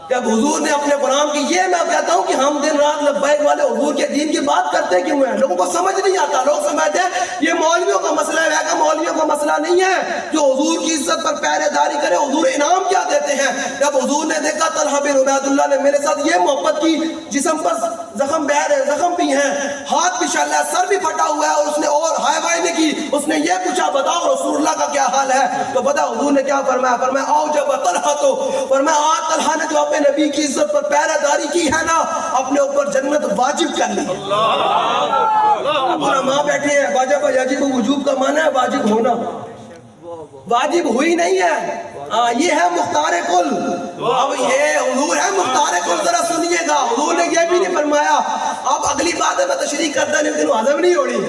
جب حضور نے اپنے غلام کی، یہ میں کہتا ہوں کہ ہم دن رات لبیک والے حضور کے دین کی بات کرتے کیوں ہیں؟ لوگوں کو سمجھ نہیں آتا، لوگ سمجھتے ہیں یہ مولویوں کا مسئلہ ہے، کہ مولویوں کا مسئلہ نہیں ہے، جو حضور کی عزت پر پہرے داری کرے حضور انعام کیا دیتے ہیں۔ جب حضور نے دیکھا طلحہ بن عبید اللہ نے میرے ساتھ یہ محبت کی، جسم پر زخم بہ رہے، زخم بھی ہیں، ہاتھ بھی شل ہے، سر بھی پھٹا ہوا ہے، اور اس نے اور ہائے بھائی نے کی، اس نے یہ پوچھا بتاؤ رسول اللہ کا کیا حال ہے، تو پتہ حضور نے کیا فرمایا، فرمایا آؤ جب طلحہ تو، فرمایا آج طلحہ نے جو اپنے نبی کی عزت پر پہرہ داری کی ہے نا اپنے اوپر جنت واجب کر لی۔ علماء بیٹھے ہیں، واجب یجب وجوب کا معنی ہے واجب ہونا، واجب ہوئی نہیں ہے، یہ ہے مختار کل، اب یہ حضور ہے مختار کل، ذرا سنیے گا حضور نے یہ بھی نہیں فرمایا۔ اب اگلی بات ہے میں تشریح کرتا نہیں لیکن ہضم نہیں ہو رہی،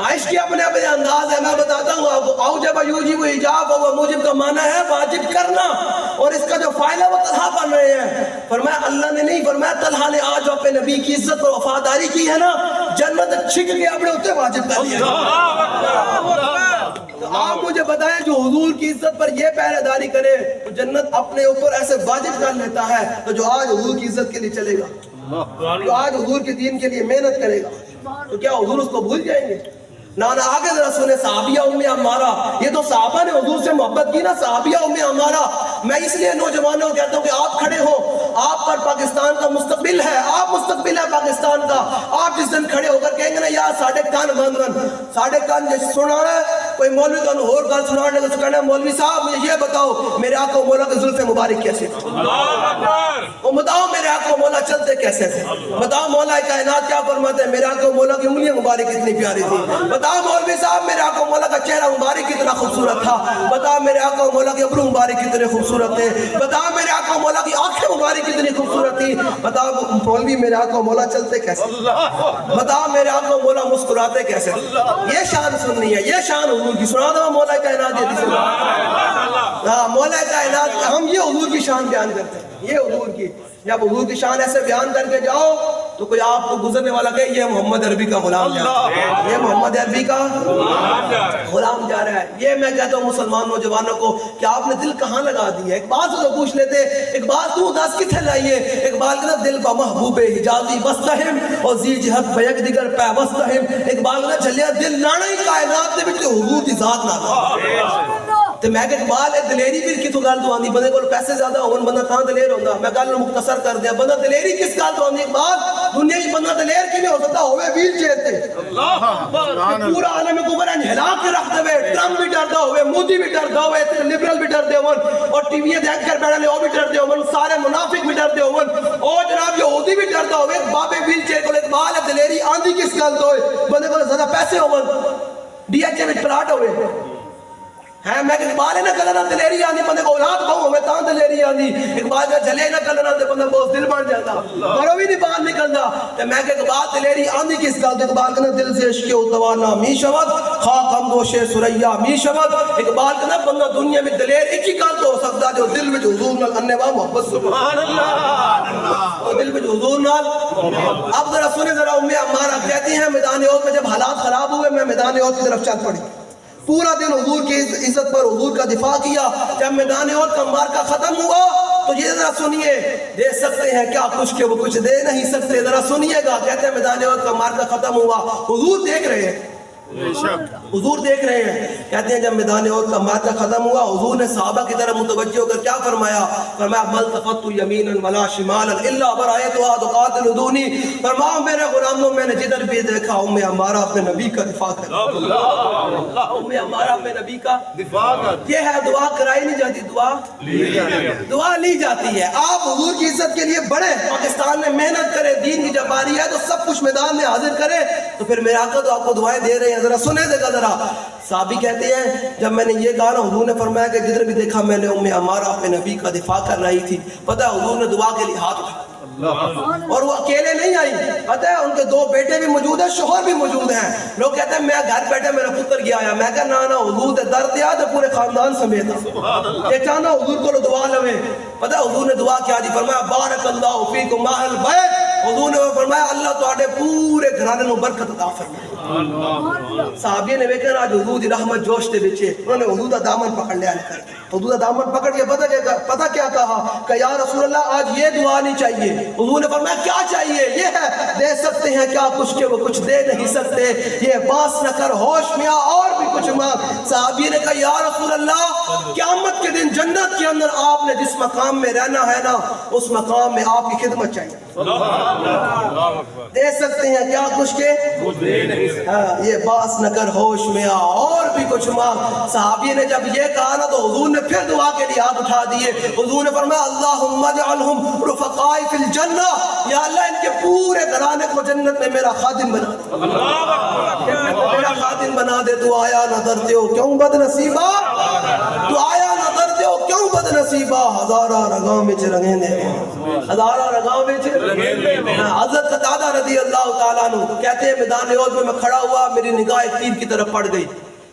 عائش کی اپنے اپنے انداز ہے، میں بتاتا ہوں آپ کو، اوجب یوجب ایجاب و موجب کا معنی ہے واجب کرنا، اور اس کا جو فائل ہے وہ طلحہ بن رہے ہیں، فرمایا اللہ نے نہیں، فرمایا طلحہ نے آج اپنے نبی کی عزت اور وفاداری کی ہے نا جنت چھک کے اپنے اوپر واجب کر دیا۔ تو آپ مجھے بتائیں جو حضور کی عزت پر یہ پہرے داری کرے تو جنت اپنے اوپر ایسے واجب کر لیتا ہے، تو جو آج حضور کی عزت کے لیے چلے گا، جو آج حضور کے دین کے لیے محنت کرے گا، تو کیا حضور اس کو بھول جائیں گے؟ نانا آگے ذرا سنے صحابیہ ام عمارہ، یہ تو صحابہ نے حضور سے محبت کی نا، صحابیہ ام عمارہ، میں اس لیے نوجوانوں کو کہتا ہوں کہ آپ کھڑے ہو، آپ پر پاکستان کا مستقبل ہے، آپ مستقبل ہے پاکستان کا، آپ جس دن کھڑے ہو کر کہیں گے نا یار ساڑھے کان بندن، ساڑھے کان جیسے سنانا ہے کوئی مولوی کا اور گل سنانے کو کہنا ہے مولوی صاحب مجھے یہ بتاؤ میرے آقا و مولا کے زلف مبارک کیسے تھے، وہ بتاؤ میرے آقا و مولا چلتے کیسے تھے، بتاؤ مولا کائنات کیا فرماتے ہیں، میرے آقا و مولا کی انگلیاں مبارک اتنی پیاری تھی، بتاؤ مولوی صاحب میرے آقا و مولا کا چہرہ مبارک کتنا خوبصورت تھا، بتاؤ میرے آقا و مولا کے ابرو مبارک کتنے خوبصورت تھے، بتاؤ میرے آقا و مولا کی آنکھیں مبارک کتنی خوبصورت تھی، بتاؤ مولوی میرے آقا و مولا چلتے کیسے، بتاؤ میرے آقا و مولا مسکراتے کیسے، یہ شان سننی ہے، یہ شان حضور کی سنا دو مولا کائنات یہ حدیث ہاں مولا کائنات ہم یہ حضور کی شان بیان کرتے ہیں یہ حضور کی جب حضور کی شان ایسے بیان کر کے جاؤ تو کوئی آپ کو گزرنے والا کہے یہ محمد عربی کا غلام جا رہا ہے یہ محمد عربی کا غلام جا رہا ہے یہ میں کہتا ہوں مسلمان نوجوانوں کو کہ آپ نے دل کہاں لگا دی ہے اقبال سے تو پوچھ لیتے اقبال تو اداس کتنے لائیے اقبال کہتا دل با محبوب حجازی بستہم اور زی جہت بیک دیگر پہ بستہم اقبال کہتا چلیا دل لانا ہی کائنات دے بچے حضور کی ذات نہ تھا تو میں کہ اقبال ہے دلیری بھی کتوں گال تو آندی بندے کو پیسے زیادہ ہون بندہ کہاں دلیر ہوندہ میں گال مختصر کر دیا بندہ دلیری کس گال تو آندی اقبال دنیا کی بندہ دلیر کی نہیں ہو سکتا ہوئے ویل چیئر تھے پورا عالم کبر ہے ہلا کے رکھ دے ٹرمپ بھی ڈر دا ہوئے مودی بھی ڈر دا ہوئے لبرل بھی ڈر دے ہون اور ٹی وی دیکھ کر بیٹھا لے وہ بھی ڈر دے ہون سارے منافق بھی ڈر دے ہون اور جناب یہودی بھی ڈر دا ہوئے بابے ویل چیئر کو اقبال ہے دلیری آندی کس گال تو ہوئے بندے کو زیادہ پیسے ہون ڈی ایچ اے میں پلاٹ ہوئے ہے میں کہ اقبال نہ کلنا دلیری آندی بندے کو اولاد بہو میں تاں دلیری آندی اقبال میں جلے نہ کلنا دے بندہ بہت دل بڑھ جاتا کرو بھی نہیں باہر نکلتا تو میں کہ اقبال دلیری آندی کس گال اقبال کہنا دل سے عشق اتوانا می شود خاک ہم دوش سریا می شود اقبال کہنا بندہ دنیا میں دلیر ایک ہی گال تو ہو سکتا جو دل میں حضور نال اننے با محبت سبحان اللہ دل میں حضور نال اب ذرا سنے ذرا امی عمارہ کہتی ہیں میدان احد میں جب حالات خراب ہوئے میں میدان احد کی طرف چل پڑی پورا دن حضور کی عزت پر حضور کا دفاع کیا جب میدان احد کا معرکہ ختم ہوا تو یہ ذرا سنیے دے سکتے ہیں کیا کچھ کہ وہ کچھ دے نہیں سکتے ذرا سنیے گا کہتے ہیں میدان احد کا معرکہ ختم ہوا حضور دیکھ رہے ہیں حضور دیکھ رہے ہیں کہتے ہیں جب میدان احد کا معرکہ ختم ہوا حضور نے صحابہ کی طرف متوجہ ہو کر کیا فرمایا فرمایا ملتفت یمینا ولا شمالا الا برایتها تقاتل دونی فرمایا میرے غلاموں میں نے جدھر بھی دیکھا ام عمارہ اپنے نبی کا دفاع کر ام عمارہ اپنے نبی کا دفاع کر یہ ہے دعا کرائی نہیں جاتی دعا لی جاتی ہے آپ حضور کی عزت کے لیے بڑھے پاکستان میں محنت کرے دین کی جب باری ہے تو سب کچھ میدان میں حاضر کرے تو پھر میرے آقا تو آپ کو دعائیں دے رہے ہیں ذرا سنے دے گا ذرا صحابی کہتے ہیں جب میں نے یہ کہا نا حضور نے فرمایا کہ جدھر بھی دیکھا میں نے ام عمارہ اپنے نبی کا دفاع کر رہی تھی پتہ ہے حضور نے دعا کے لیے ہاتھ اٹھایا اور وہ اکیلے نہیں آئی پتہ ہے ان کے دو بیٹے بھی موجود ہیں شوہر بھی موجود ہیں لوگ کہتے ہیں میں گھر بیٹھے میرا پتر گیا آیا میں کہا نا حضور دے درد یاد ہے پورے خاندان سمیت یہ چاہنا حضور کو دعا لوے پتہ ہے حضور نے دعا کیا دی فرمایا بارک اللہ فیکم اہل بیت حضور نے فرمایا اللہ تواڈے پورے گھرانے نو برکت عطا فرمائے صحابی نے ویکھا آج حضور دی رحمت جوش دے وچ انہوں نے حضور دا دامن پکڑ لیا حضور دا دامن پکڑ کے پتہ کیا کہا کہ یا رسول اللہ آج یہ دعا نہیں چاہیے حضور نے فرمایا کیا چاہیے یہ ہے دے سکتے ہیں کیا کچھ کہ وہ کچھ دے نہیں سکتے یہ باس نہ کر ہوش میں اور بھی کچھ مانگ صحابی نے کہا یا رسول اللہ قیامت کے دن جنت کے اندر آپ نے جس مقام میں رہنا ہے نا اس مقام میں آپ کی خدمت چاہیے دے سکتے ہیں کیا کچھ کے یہ باس نہ کر ہوش میں اور بھی کچھ مانگ صحابی نے جب یہ کہا نا تو حضور نے پھر دعا کے لیے ہاتھ اٹھا دیے حضور نے فرمایا اللہم اجعلہم رفقائی فی الجنہ یا اللہ ان کے پورے گھرانے کو جنت میں میرا خادم بنا دے میرا خادم بنا دے تو آیا نہ ڈرتے ہو کیوں بد نصیبہ تو آیا نہ ڈرتے ہو کیوں بد نصیبہ ہزارہ رگاں میں رنگیں دے ہزارہ رگاں میں حضرت قتادہ رضی اللہ تعالیٰ عنہ کہتے ہیں میدان احد میں کھڑا ہوا میری نگاہ ایک تیر کی طرف پڑ گئی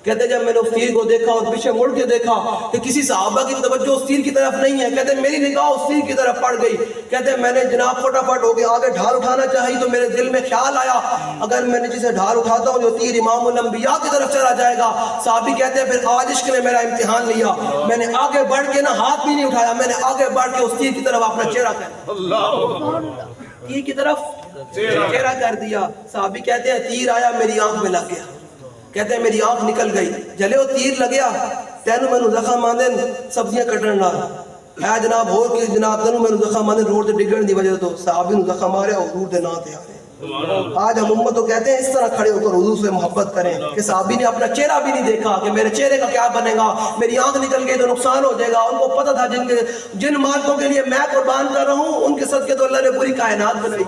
کہتے ہیں جب میں نے اس تیر کو دیکھا اور پیچھے مڑ کے دیکھا کہ کسی صحابہ کی توجہ اس تیر کی طرف نہیں ہے کہتے ہیں میری نگاہ اس تیر کی طرف پڑ گئی کہتے ہیں میں نے جناب فٹافٹ ہو گیا آگے ڈھال اٹھانا چاہی تو میرے دل میں خیال آیا اگر میں نے جسے ڈھال اٹھاتا ہوں جو تیر امام الانبیاء کی طرف چلا جائے گا صحابی کہتے ہیں پھر آج عشق نے میرا امتحان لیا میں نے آگے بڑھ کے نہ ہاتھ بھی نہیں اٹھایا میں نے آگے بڑھ کے اس تیر کی طرف اپنا چہرہ کر تیر کی طرف چہرہ کر دیا صحابی کہتے ہیں تیر آیا میری آنکھ میں لگ گیا کہتے ہیں میری آنکھ نکل گئی جلے وہ تیر لگیا تینو میں نو زخم آندن سبزیاں کٹن نال ہے جناب ہور کی جناب تینو میں نو زخم آندن روڈ تے ڈگن دی وجہ تو صحابی نو زخم آ رہا حضور دے نا تے آ رہے آج ہم امت کو کہتے ہیں اس طرح کھڑے ہو کر حضور سے محبت کریں کہ صحابی نے اپنا چہرہ بھی نہیں دیکھا کہ میرے چہرے کا کیا بنے گا میری آنکھ نکل گئی تو نقصان ہو جائے گا ان کو پتہ تھا جن مالکوں کے لیے میں قربان کر رہا ہوں ان کے صدقے تو اللہ نے پوری کائنات بنائی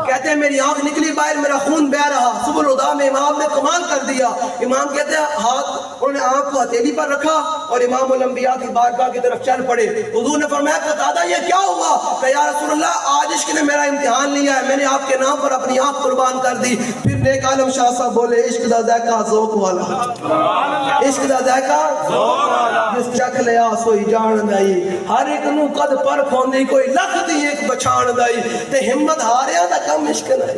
کہتے ہیں میری آنکھ نکلی باہر میرا خون بہ رہا سبل الہدا میں امام نے کمال کر دیا امام کہتے ہیں ہاتھ انہوں نے آنکھ کو ہتھیلی پر رکھا اور امام الانبیاء کی بارگاہ کی طرف چل پڑے حضور نے فرمایا قتادہ یہ کیا ہوا کہ یا رسول اللہ آج عشق نے میرا امتحان لیا ہے میں نے آپ کے نام پر اپنی آنکھ قربان کر دی. پھر نیک عالم شاہ صاحب بولے عشق دا ذائقہ ذوق والا, عشق دا ذائقہ جس چکھ لیا سوئی جان دائی, ہر ایک نو قد پر کھوندی کوئی لکھ دی ایک بچان دائی. تے ہمت ہاریاں دا کم عشق نہیں,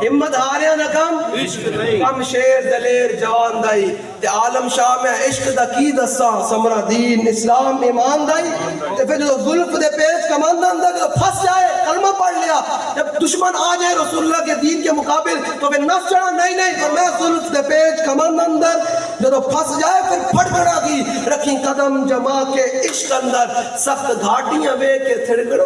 ہمت ہاریاں دا کم شیر دلیر جوان دائی. تے عالم شاہ میں عشق دا کی دساں سمرا دین اسلام ایمان دائی. تے پھر جو ظلف دے پیچ کماندان دا جو پھنس جائے کلمہ پڑھ لیا, جب دشمن آ جائے رسول اللہ کے دین کے مقابل تو پھر نس چڑھا نہیں فرمایا ظلف دے پیچ کماندان اندر جو پھنس جائے پھر پھڑکڑا کی رکھی قدم جما کے عشق اندر سخت گھاٹیاں بے کے تھڑکڑا.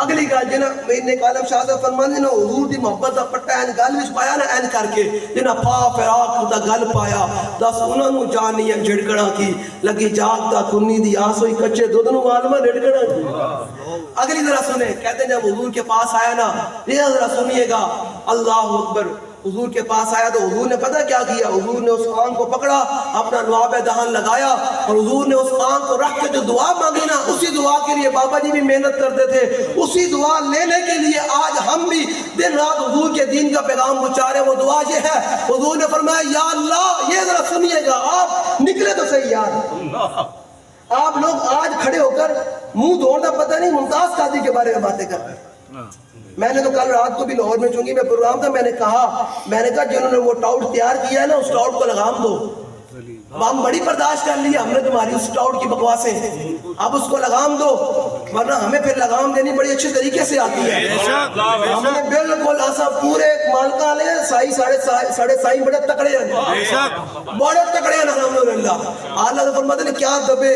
اگلی گل جنا میں عالم شاہ صاحب فرمان جنا حضور دی محبت دا پٹا این گل وچ پایا نا این کر کے جنا پا فراق دا گل پایا دس انہاں نو جانی جھڑکڑا کی لگی جاگ دا کنی دی آس ہوئی کچے دودھ نو عالمہ جھڑکڑا کی. اگلی ذرا سنیں کہتے ہیں جب حضور کے پاس آیا نا یہ ذرا سنیے گا اللہ اکبر. حضور کے پاس آیا تو حضور نے پتہ کیا کیا, حضور نے اس آن کو پکڑا اپنا لعاب دہن لگایا اور حضور نے اس آن کو رکھ کے جو دعا مانگی نا اسی دعا کے لیے بابا جی بھی محنت کرتے تھے, اسی دعا لینے کے لیے آج ہم بھی دن رات حضور کے دین کا پیغام پہنچا رہے ہیں. وہ دعا یہ ہے, حضور نے فرمایا یا اللہ, یہ ذرا سنیے گا آپ نکلے تو صحیح یار. آپ لوگ آج کھڑے ہو کر منہ دھوڑنا پتہ نہیں ممتاز قادری کے بارے میں باتیں کر رہے ہیں. میں نے تو کل رات کو بھی لاہور میں چونکہ میں پروگرام تھا, میں نے کہا جنہوں نے وہ ٹاؤٹ تیار کیا ہے نا اس ٹاؤٹ کو لگام دو. ہم بڑی برداشت کر لی ہم نے تمہاری اس ٹاؤٹ کی بکواسیں, اب اس کو لگام دو ورنہ ہمیں پھر لگام دینی بڑی اچھے طریقے سے آتی ہے. ہم نے بالکل ایسا پورے مالکہ لے سائی ساڑھے سائی بڑے تکڑے ہیں الحمدللہ. اللہ فرماتے ہیں کیا دبے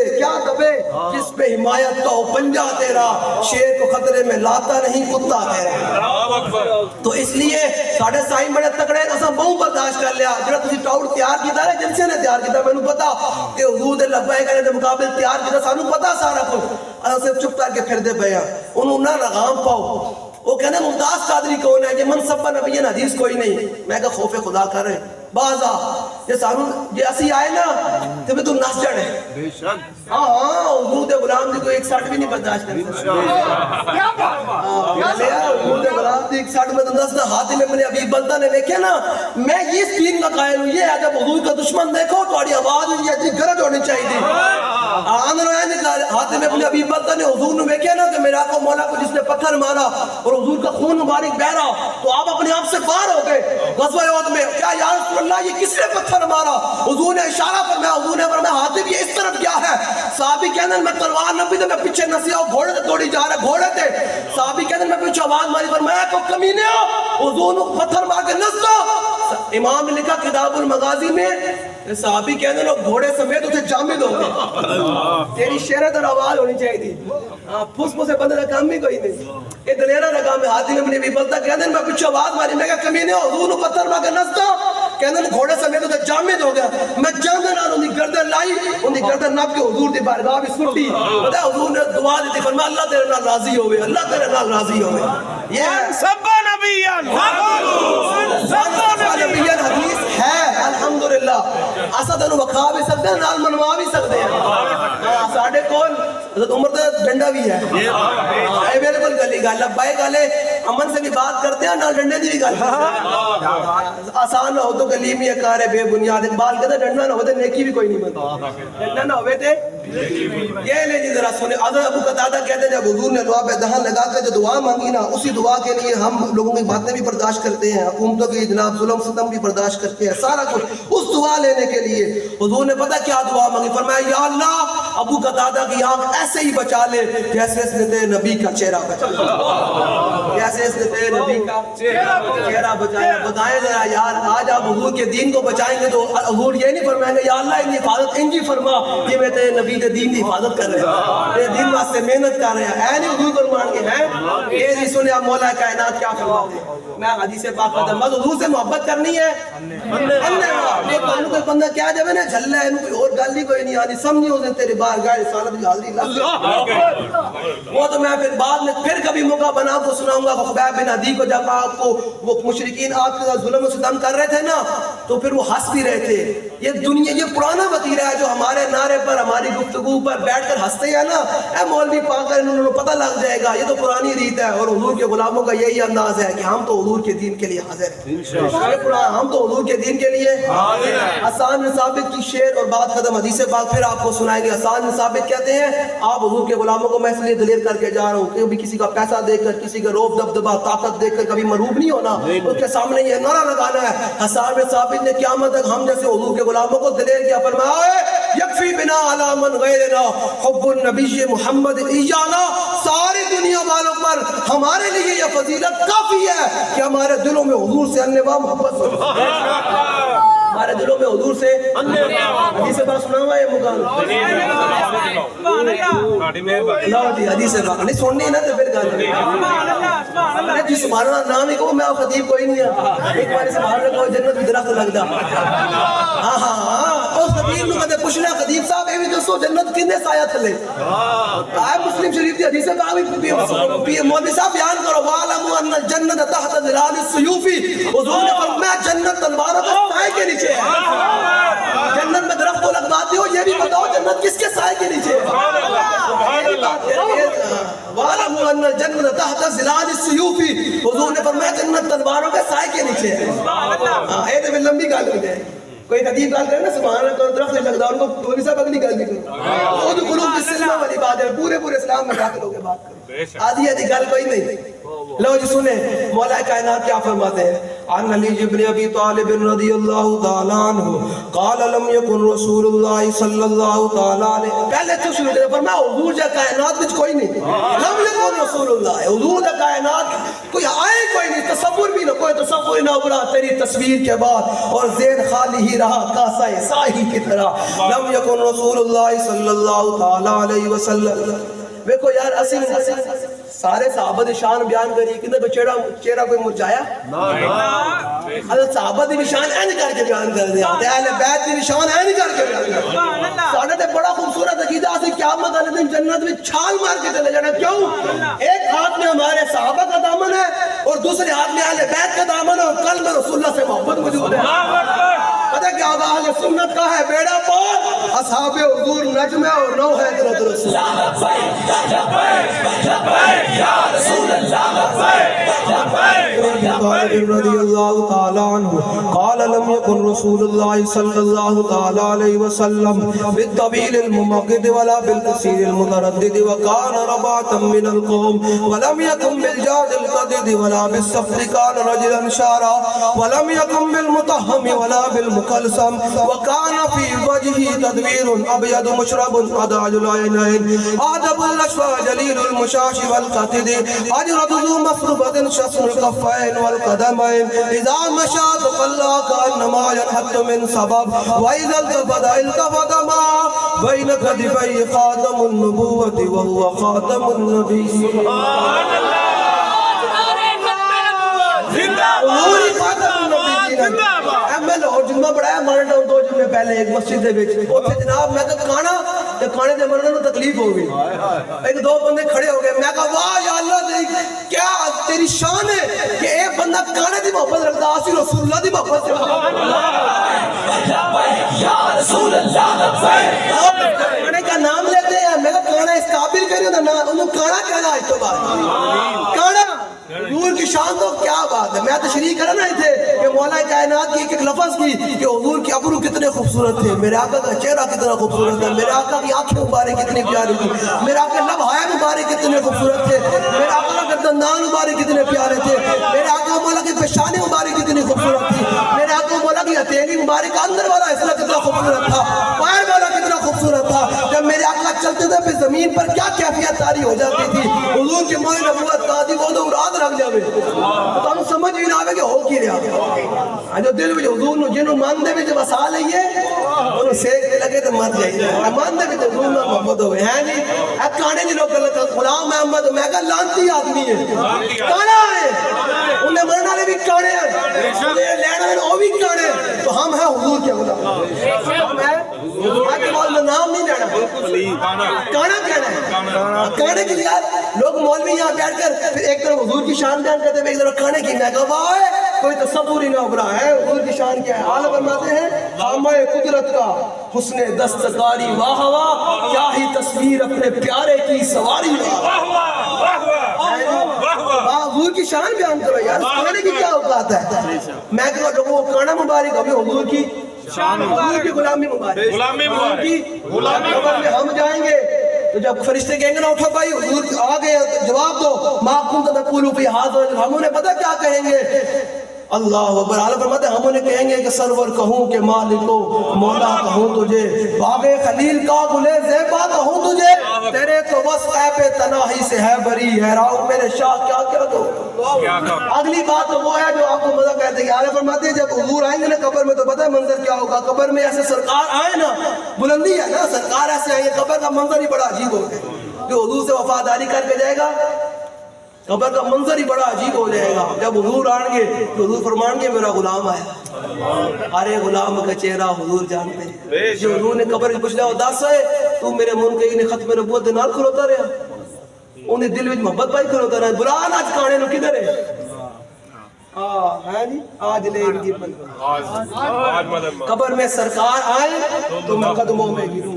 جس پہ حمایت تو پنجا تیرا, شیر کو خطرے میں لاتا نہیں کتا تیرا. تو اس لیے ساڑھے سائی بڑے تکڑے ہیں, ایسا بہت برداشت کر لیا. جڑا تسی ٹاؤٹ تیار کیتا ہے جنسے نے تیار کیتا, میں نے پتا کہ حضور دے لبائے کرنے دے مقابل تیار کیتا, سانو پتا سارا کچھ. اللہ سے چپ کر کے پھر دے پہیا انہوں نہ لگام پاؤ. وہ کہنے ممتاز قادری کون ہے, یہ منصب پر نبی حدیث کوئی نہیں. میں کہا خوف خدا کر رہے بازا یہ سانو یہ اسی آئے نا تو بھی تو نس جڑ ہے. ہاں حضور دے غلام دی کوئی 160 بھی نہیں برداشت کر حضور دے غلام دی 160 میں تو دسنا ہاتھ میں اپنے ابھی بندہ نے دیکھے نا. میں یہ سپین کا قائل ہوں, یہ ہے جب حضور کا دشمن دیکھو تو آڑی آواز یہ جی گرج ہونی چاہیے تھی. ہاتھ میں اپنے ابھی بندہ نے حضور نے دیکھے نا کہ میرے آقا مولا کو جس نے پتھر مارا اور حضور کا خون مبارک بہ رہا تو آپ اپنے آپ سے باہر ہو گئے غزوہ احد میں. کیا یا رسول اللہ یہ کس نے پتھر مارا؟ حضور نے اشارہ فرمایا, حضور نے فرمایا حاتم یہ اس طرف کیا ہے. صحابی کہنے میں تلوار نہ بھی تھے, میں پیچھے نسی آؤ گھوڑے سے توڑی جا رہے گھوڑے تھے. صحابی کہنے میں پیچھے آواز ماری فرمایا کو کمینے ہو, حضور نے پتھر مار کے نس دو. امام نے لکھا کتاب المغازی میں صحابی کہنے لوگ گھوڑے سمیت اسے جامد ہو گئے. تیری شیرت اور آواز ہونی چاہیے تھی. پھس پھسے بندے کا کام بھی کوئی نہیں. یہ دلیرہ کا کام ہے. ہاتھی میں بھی بولتا کہنے میں پیچھے آواز ماری, میں کہا کمینے ہو, حضور نے پتھر مار کے نس دو. کہنے گھوڑے سمیت اسے جامد ہو گیا. میں جاندے نال ان کی گردن لائی, ان کی گردن ناپ کے حضور دی بارگاہ بھی سٹی. پتہ ہے حضور نے دعا دی تھی فرمایا اللہ تیرے نال راضی ہوئے, اللہ تیرے نال راضی ہوئے. یہ سب نبیان حدیث ہے الحمدللہ. اسد انو وکھا بھی سکتے ہیں نال منوا بھی سکتے ہیں. ساڑھے کون حضرت عمر دا ڈنڈا بھی ہے. اے بالکل گلی گل لبائے گالے امن سے بھی بات کرتے ہیں نال ڈنڈے دی بھی گل. آسان نہ ہو تو گلی میں کارے بے بنیاد. اقبال کہتا ڈنڈا نہ ہوتے نیکی بھی کوئی نہیں بنتا. ڈنڈا نہ ہوئے تھے یہ لے جی ذرا سنے. حضرت ابو قتادہ کہتے ہیں جب حضور نے لعاب دہن لگا کر جو دعا مانگی نا اسی دعا کے لیے ہم لوگوں کی باتیں بھی برداشت کرتے ہیں, حکومتوں کی جناب ظلم ستم بھی برداشت کرتے ہیں, سارا کچھ اس دعا لینے کے لیے. حضور نے پتہ کیا دعا مانگی, فرمایا یا اللہ ابو قتادہ کی آنکھ ایسے ہی بچا لے جیسے اس نے تیرے نبی کا چہرہ بچایا, جیسے اس نے تیرے نبی کا چہرہ بچایا. بتائیں ذرا یار آج آپ حضور کے دین کو بچائیں گے تو حضور یہ نہیں فرمائیں گے یا اللہ ان کی حفاظت انجی فرما کہ میں تیرے نبی کے دین کی حفاظت کر رہے ہیں, تیرے دین واسطے محنت کر رہے ہیں. اے نہیں حضور فرمان کے ہیں یہ نہیں سنے آپ مولا کائنات کیا فرماتے ہیں. میں حدیث پاک ختم بس حضور سے محبت کرنی ہے یہ کانوں کوئی بندہ کیا جب نا جھلا ہے کوئی اور گل ہی کوئی نہیں آنی سمجھی اس نے تیرے بار گائے رسالت کی حاضری لگ وہ تو میں پھر بعد میں پھر کبھی موقع بنا کو سناؤں گا خبیب بن عدی کو جب آپ کو وہ مشرکین آپ کے ساتھ ظلم و ستم کر رہے تھے نا تو پھر وہ ہنس بھی رہے تھے یہ دنیا یہ پرانا وتیرہ ہے جو ہمارے نعرے پر ہماری گفتگو پر بیٹھ کر ہنستے ہیں نا اے مولوی پاک انہوں نے پتہ لگ جائے گا یہ تو پرانی ریت ہے اور حضور کے غلاموں کا یہی انداز ہے کہ ہم تو حضور کے دین کے لیے حاضر ہیں ہم تو حضور کے دین کے لیے حسان بن ثابت کی شعر اور بات ختم حدیث پاک پھر آپ کو سنائیں گے حسان بن ثابت کہتے ہیں آپ حضور کے غلاموں کو میں اس لیے دلیر کر کے جا رہا ہوں کہ بھی کسی کا پیسہ دیکھ کر کسی کا روب دبدبا طاقت دیکھ کر کبھی مروب نہیں ہونا اس کے سامنے یہ نعرہ لگانا ہے حسان بن ثابت نے قیامت تک ہم جیسے حضور کے غلاموں کو دلیر کیا فرمایا یکفی بنا علی من غیرنا حب النبی محمد ایانا ساری دنیا والوں پر ہمارے لیے یہ فضیلت کافی ہے کہ ہمارے دلوں میں حضور سے انبا محبت ہمارے دلوں میں حضور سے حدیث پاک سنا ہوا ہے مکان اللہ جی حدیث پاک نہیں سننی نا تو پھر گل جی سبحان اللہ نام ہی کہو میں خطیب کوئی نہیں ہے ایک بار سبحان اللہ کہو جنت بھی درخت لگدا ہاں ہاں ہاں اس خطیب نو کدے پوچھنا خطیب صاحب اے وی دسو جنت کنے سایہ تھلے آئے مسلم شریف دی حدیث پاک بھی مولوی صاحب بیان کرو وَعْلَمُوا أَنَّ الْجَنَّةَ تَحْتَ ظِلَالِ السُّيُوفِ حضور نے فرمایا جنت تلواروں کے سائے کے نیچے ہے جنت میں درخت کو لگواتے ہو یہ بھی بتاؤ جنت کس کے سائے کے نیچے ہے وَعْلَمُوا أَنَّ الْجَنَّةَ تَحْتَ ظِلَالِ السُّيُوفِ حضور نے فرمایا جنت تلواروں کے سائے کے نیچے ہے یہ تو لمبی گل ہو جائے کوئی خطیب گل کرے نا سبحان اللہ تو درخت نہیں لگتا ان کو مولوی صاحب اگلی گل نہیں کرو وہ تو قلوب السلمہ والی بات ہے پورے اسلام میں داخل ہو کے بات کرو آدھی گل کوئی نہیں لو جی سنیں مولا کائنات کیا فرماتے ہیں عن علی بن ابی طالب رضی اللہ تعالی عنہ قال لم يكن رسول اللہ صلی اللہ تعالی علیہ پہلے تو شروع کرے فرمایا حضور جا کائنات وچ کوئی نہیں لم يكن رسول اللہ حضور جا کائنات کوئی آئے کوئی نہیں تصور بھی نہ کوئی تصور نہ ابھرا تیری تصویر کے بعد اور ذہن خالی ہی رہا کاسہ ساہی کی طرح لم يكن رسول اللہ صلی اللہ تعالی علیہ وسلم دیکھو یار اصل سارے صحابہ دی شان بیان کری کہ تو چہرہ کوئی مرجایا حضرت صحابہ دی شان این کر کے بیان کر دیا اہل بیت دی شان این کر کے بیان کر دیا ساڈے تے بڑا خوبصورت عقیدہ اسی قیامت والے دن جنت میں چھال مار کے چلے جانا کیوں ایک ہاتھ میں ہمارے صحابہ کا دامن ہے اور دوسرے ہاتھ میں اہل بیت کا دامن ہے اور قلب میں رسول اللہ سے محبت موجود ہے پتہ کیا ہوگا اہل سنت کا ہے بیڑا پار اصحاب حضور نجم اور نو ہے حضرت رسول یا رسول اللہ رضی اللہ تعالی عنہ قال لم يكن رسول اللہ صلی اللہ تعالی علیہ وسلم بالطویل الممقد ولا بالقصیر المتردد وكان رباطا من القوم ولم يكن بالجاد القدد ولا بالسفل كان رجلا شارا ولم يكن بالمتهم ولا بالمقلسم وكان في وجهه تدوير ابيض مشرب اداج العينين ادب الاشفى جليل المشاش والقتد اجرد ذو مفربة شصر الكفين والقدمين اذا مشى تقلى كانما ينحط من سبب واذا التفت ما بين كتفيه خاتم النبوة وهو خاتم النبي سبحان اللہ میں لاہور جمعہ پڑھایا مارن ٹاؤن 2 جمعے پہلے ایک مسجد دے وچ اوتھے جناب میں کہ کھانا تے کھانے دے مرنے نوں تکلیف ہو گئی ایک 2 بندے کھڑے ہو گئے میں کہا واہ یا اللہ دی کیا تیری شان ہے کہ ایک بندہ کھانے دی محبت رکھتا اسی رسول اللہ دی محبت سے یا رسول اللہ کھانے کا نام لیتے ہیں میں کہا کھانا اس قابل کرے نا انہوں کھانا کہنا اس تو بعد کھانا حضور کی شان تو کیا بات ہے میں تشریح کرنا نہیں تھے کہ مولا کائنات کی ایک لفظ کی کہ حضور کی ابرو کتنے خوبصورت تھے میرے آقا کا چہرہ کتنا خوبصورت ہے میرے آقا کی آنکھیں مبارک کتنی پیاری تھی میرے آقا کے لب ہائے مبارک کتنے خوبصورت تھے میرے آقا کا گردن مبارک کتنے پیارے تھے میرے آقا مولا کی پیشانی مبارک کتنی خوبصورت تھی میرے آقا مولا کی ہتھیلی مبارک اندر والا حصہ کتنا خوبصورت تھا پیر والا کتنا خوبصورت تھا جب میرے آقا چلتے تھے پھر زمین پر کیا کیفیت تاری ہو جاتی تھی حضور کی مولا نبوت کا دی وہ تو اراد رکھ جاوے تو ہم سمجھ بھی نہ آوے کہ ہو کی رہا جو دل میں حضور نو جنوں مان دے وچ وسا لئیے انہوں سیک دے لگے تو مر جائیے مان دے وچ حضور نال محبت ہوئے ہیں جی اے کانے بھی لوگ غلام احمد میں کہا لانتی آدمی ہے کانا ہے انہیں مرنے والے بھی کانے ہیں لینا ہے وہ بھی کانے ہیں تو ہم ہیں حضور کے غلام ہم ہیں آگے مولوی میں نام نہیں لینا کانا کہنا ہے کانے کے لیے لوگ مولوی یہاں بیٹھ کر پھر ایک طرف حضور کی شان بیان کرتے ہیں ایک طرف کانے کی میں کہا واہ کوئی تصور ہی نہ ابھرا ہے حضور کی شان کیا ہے اعلیٰ فرماتے ہیں خامہ قدرت کا حسن دستکاری واہ واہ کیا ہی تصویر اپنے پیارے کی سواری حضور کی شان بیان کرو یار کانے کی کیا اوقات ہے میں کہا لوگوں کو کانا مبارک ہمیں حضور کی شان حضور کی غلامی مبارک حضور کی غلامی میں ہم جائیں گے تو جب فرشتے کہیں گے نا اٹھو بھائی حضور آ گئے جواب دو ما کنت تقول فی ھذا ہم انہیں پتہ کیا کہیں گے اللہ اکبر اعلیٰ فرماتے ہیں ہم انہیں کہیں گے کہ سرور کہوں کہ مالک کو مولا کہوں تجھے باغ خلیل کا گلے زیبا کہوں تجھے تیرے تو بس عیب تناہی سے ہے بری حیراؤں میرے شاہ کیا کیا تو اگلی بات تو وہ ہے جو آپ کو مزہ کہتے ہیں اعلیٰ فرماتے ہیں جب حضور آئیں گے نا قبر میں تو پتہ ہے منظر کیا ہوگا قبر میں ایسے سرکار آئے نا بلندی ہے نا سرکار ایسے آئیں قبر کا منظر ہی بڑا عجیب ہوگا جو حضور سے وفاداری کر کے جائے گا قبر کا منظر ہی بڑا عجیب ہو جائے گا جب حضور آئیں گے تو حضور فرمائیں گے میرا غلام آیا ارے غلام کا چہرہ حضور جانتے ہیں جو حضور نے قبر پوچھ لیا دس ہے تو میرے منکئی نے ختم نبوت دے نال کھلوتا رہا انہیں دل وچ محبت پائی کھلوتا رہا بلال آج کانے نو کدھر ہے آج لے ان کی قبر میں سرکار آئے تو میں قدموں میں گروں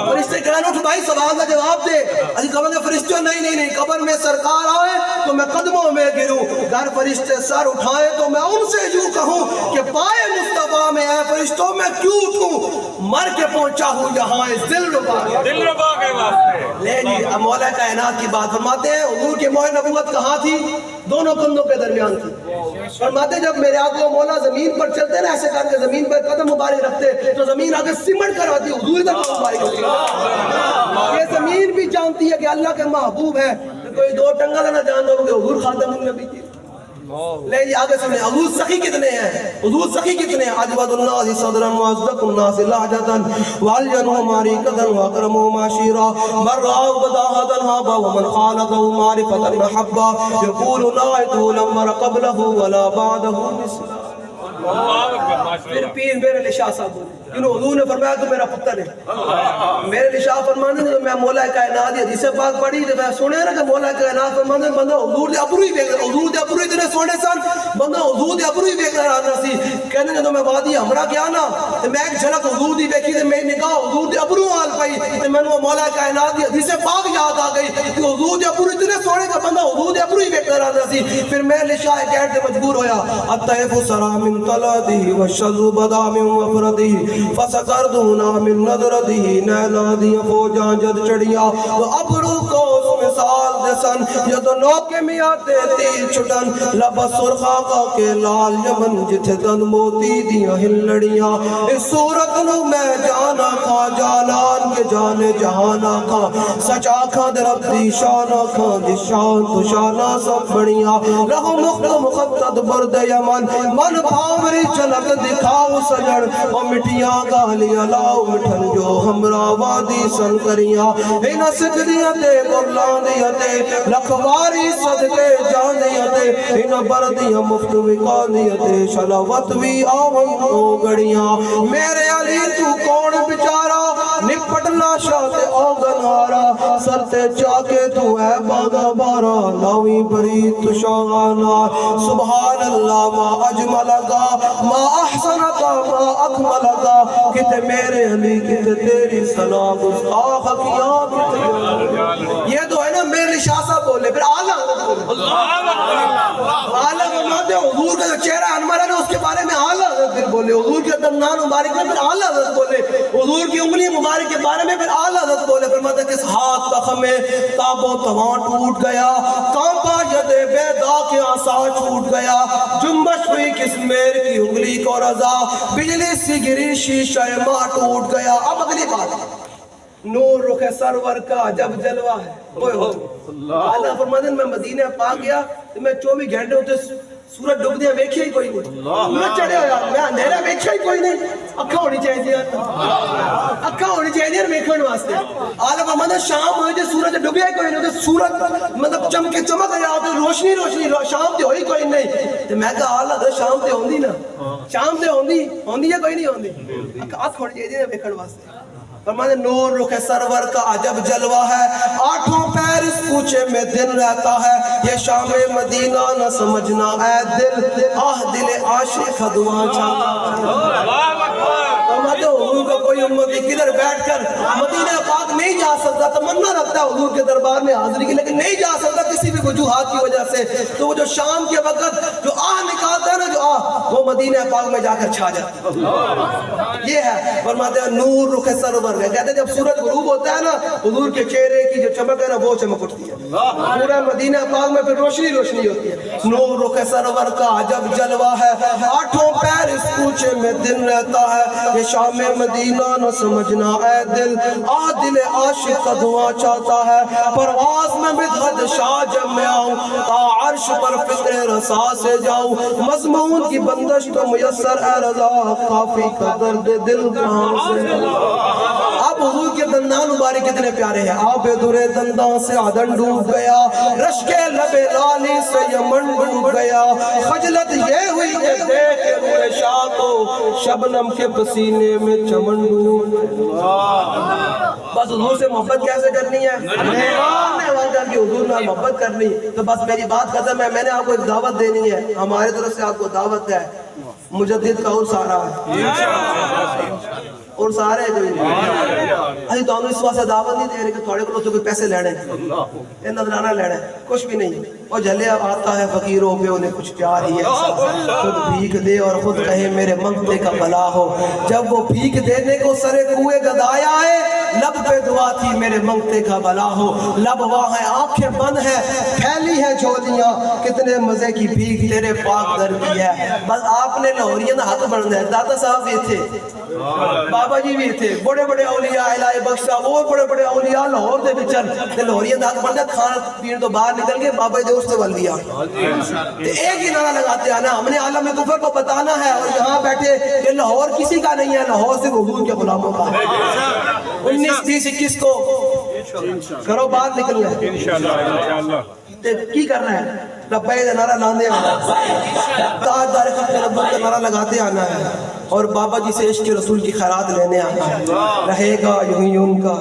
فرشتے کہنے اٹھ بھائی سوال کا جواب دے اسی قبر میں فرشتوں نہیں قبر میں سرکار آئے تو میں قدموں میں گروں گر فرشتے سر اٹھائے تو میں ان سے یوں کہوں کہ پائے مصطفیٰ میں اے فرشتوں میں کیوں اٹھوں مر کے پہنچا ہوں یہاں دل ربا کے واسطے لے جی اب مولا کائنات کی بات فرماتے ہیں حضور کی مہر نبوت کہاں تھی دونوں کندھوں کے درمیان تھی فرماتے جب میرے آقا مولا زمین پر چلتے نا ایسے کر کے زمین پر قدم مبارک رکھتے تو زمین آگے سمٹ کر آتی حضور تک مبارک ہوتی یہ زمین بھی جانتی ہے کہ اللہ کے محبوب ہے کوئی دو ٹنگا نہ جان دو کہ حضور خاتم النبی کی لے جی آگے سنیں حضور سخی کتنے ہیں حضور سخی کتنے ہیں اجود الناس صدرا واصدق الناس لہجتا والجنو ماریکتا واکرم معاشیرا من رآہ بداہتا ہابا ومن خالتا معرفتا محبا یقول نائتو لم مر قبلہ ولا بعدہ مثلا پھر پیر میرے لئے شاہ صاحب بولے کیونکہ حضور نے فرمایا تو میرا پتر ہے میرے لئے شاہ فرمانے تو میں مولا کائنات دی حدیث پاک پڑھی تو میں سنے نا کہ مولا کائنات فرمانے بندہ حضور دے ابروی بیگ رہا حضور دے ابروی تنے سونے سن بندہ حضور دے ابروی بیگ رہا سی کہنے کہ تو میں وادی ہمرا کیا نا میں ایک جھلک حضور دی بیکی تو میں نگاہ حضور دے ابرو آل پائی تو میں نے مولا کائنات دی حدیث پاک یاد آ گئی کہ حضور دے ابروی تنے سونے کا بندہ حضور دے ابروی بیگ رہا سی پھر میں لئے شاہ کہتے مجبور ہویا الطیف سرا من طلعته والشذ بدا من وفرته فسکردونا من نظرته نیلا دی فوجاں جد چڑیا تو ابرو کو اس مثال دسن یہ تو نوکے میں آتے تیر چھٹن لبس سرخا کا کے لال یمن جتھے دن موتی دیا ہلڑیاں اس صورت نو میں جانا کھا جانان کے جانے جہانا کھا سچا کھا در اپنی شانا کھا دی شان تو شانا سب بڑیاں رہو مخت مخطط برد یمن من بھاوری چلک دکھاؤ سجڑ اور مٹیاں گالیاں لاؤ مٹھن جو ہمرا وادی سن کریاں ہن سکدیاں گرلان دیتے لکھواری صدقے جان دیتے ہن بردیاں مفت وکان دیتے شلاوت بھی آون او گڑیاں میرے علی تو کون بچارا نپٹنا شاہتے اوگن ہارا سرتے چاکے تو اے بادا بارا لاوی بری تو شاغانا سبحان اللہ ما اجملگا ما احسنکا ما اکملگا کتے میرے علی کتے تیری صلاح گستاخ کیا کتے یہ تو ہے نا میرے شاہ صاحب بولے پھر آلہ آلہ فرماتے ہیں حضور کا جو چہرہ انمر ہے نا اس کے بارے میں آلہ پھر بولے حضور کے دندان مبارک میں پھر آلہ حضرت بولے حضور کی انگلی مبارک کے بارے میں پھر آلہ حضرت بولے فرماتے ہیں کس ہاتھ تخم میں تاب و توان ٹوٹ گیا کانپا ید بیدا کے آسا چھوٹ گیا جنبش ہوئی کس میر کی انگلی کو رضا بجلی سی گری شیشہ ماں ٹوٹ گیا اب اگلی بات نور رخ سرور کا جب جلوہ ہے اللہ فرماتے ہیں میں مدینہ پا گیا تو میں 24 گھنٹے ہوتے سورج ڈبدی ویکھیا ہی کوئی نہیں، سورج چڑھے ہوا میں اندھیرا ویکھیا ہی کوئی نہیں، اکھاں ہونی چاہیے، اکھاں ہونی چاہیے ویکھن واسطے۔ آلہ فرماتا شام ہوئے جے سورج ڈبیا ہی کوئی نہیں، تے سورج مطلب چمکے چمک رہا تے روشنی روشنی شام تے ہوئی کوئی نہیں، تے میں کہا آلہ تے شام تے ہوندی نا، شام تے ہوندی ہے کوئی نہیں ہوندی، اکھ ہونی چاہیے ویکھن واسطے۔ فرماتے نور رخ سرور کا عجب جلوہ ہے، آٹھوں پیر اس کوچے میں دن رہتا ہے، یہ شام مدینہ نہ سمجھنا اے دل، آہ دل عاشق دعا چاہتا ہے۔ فرماتے حضور کا کوئی امتی کدھر بیٹھ کر مدینہ پاک نہیں جا سکتا، تمنا رکھتا ہے حضور کے دربار میں حاضری کی، لیکن نہیں جا سکتا کسی بھی وجوہات کی وجہ سے، تو وہ جو شام کے وقت جو آہ نکالتا ہے نا، جو آہ وہ مدینہ پاک میں جا کر چھا جاتا ہے۔ یہ ہے فرماتے ہیں نور رخ سرور، کہتے ہیں جب سورج غروب ہوتا ہے نا، حضور کے چہرے کی جو چمک ہے نا وہ چمک اٹھتی ہے، پورا مدینہ پاک میں پھر روشنی روشنی ہوتی ہے۔ نور رخ سرور کا عجب جلوہ ہے، آٹھوں پیر اس کوچے میں دن رہتا ہے، یہ شام مدینہ نہ سمجھنا اے دل، آہ دل عاشق کا دعا چاہتا ہے، پرواز میں مدحت شاہ جب میں آؤں، تا عرش پر فکر رسا سے جاؤں، مضمون کی بندش تو میسر اے رضا، کافی کا درد دل کہاں سے۔ اب حضور کے دندان مبارک کتنے پیارے ہیں، آب درے دندان سے عدن ڈوب گیا، رش کے لب لالی سے یمن ڈوب گیا، خجلت یہ ہوئی کہ دیکھ روئے شاہ کو، شبنم کے پسینے میں چمن ڈوب گیا۔ بس حضور سے محبت کیسے کرنی ہے؟ حضور میں محبت کرنی، تو بس میری بات ختم ہے، میں نے آپ کو ایک دعوت دینی ہے، ہمارے طرف سے آپ کو دعوت ہے، مجدد کا اور سارا ہے اور سارے کوئی نہیں، ابھی تو ہم اس واسطے دعوت نہیں دے رہے کہ تھوڑے کو تو کوئی پیسے لینے یہ نظرانہ لینے کچھ بھی نہیں، وہ جھلے آتا ہے فقیروں پہ انہیں کچھ پیار ہی ہے، خود بھیک دے اور خود کہے میرے منگتے کا بھلا ہو، جب وہ بھیک دینے کو سرے کوئے گدایا ہے، لب پہ دعا تھی میرے منگتے کا بھلا ہو، لب وہاں ہے آنکھیں بند ہے پھیلی ہے جھولیاں، کتنے مزے کی بھیک تیرے پاک در کی ہے۔ بس آپ نے لاہوریاں نہ ہاتھ بڑھنا ہے، دادا صاحب بھی تھے، بابا جی بھی تھے، بڑے بڑے اولیاء الہی بخش صاحب اور بڑے بڑے اولیاء لاہور دے وچن تے لاہوریاں دا حق بندا کھان پین تو باہر نکل کے بابا جی دوست ول دیا تے ایک ہی نعرہ لگاتے ہیں نا، ہم نے عالم کفر کو بتانا ہے، اور یہاں بیٹھے کہ لاہور کسی کا نہیں ہے، لاہور صرف حضور کے غلاموں کا ہے۔ 19 20 21 کو کرو باہر نکلنا ہے انشاءاللہ، کی کرنا ہے؟ لبیک کا نعرہ لاندے آنا ہے، تاجدار خط ربک کا نعرہ لگاتے آنا ہے، اور بابا جی سے عشق رسول کی خیرات لینے آنا ہے، رہے گا یوں ہی ان کا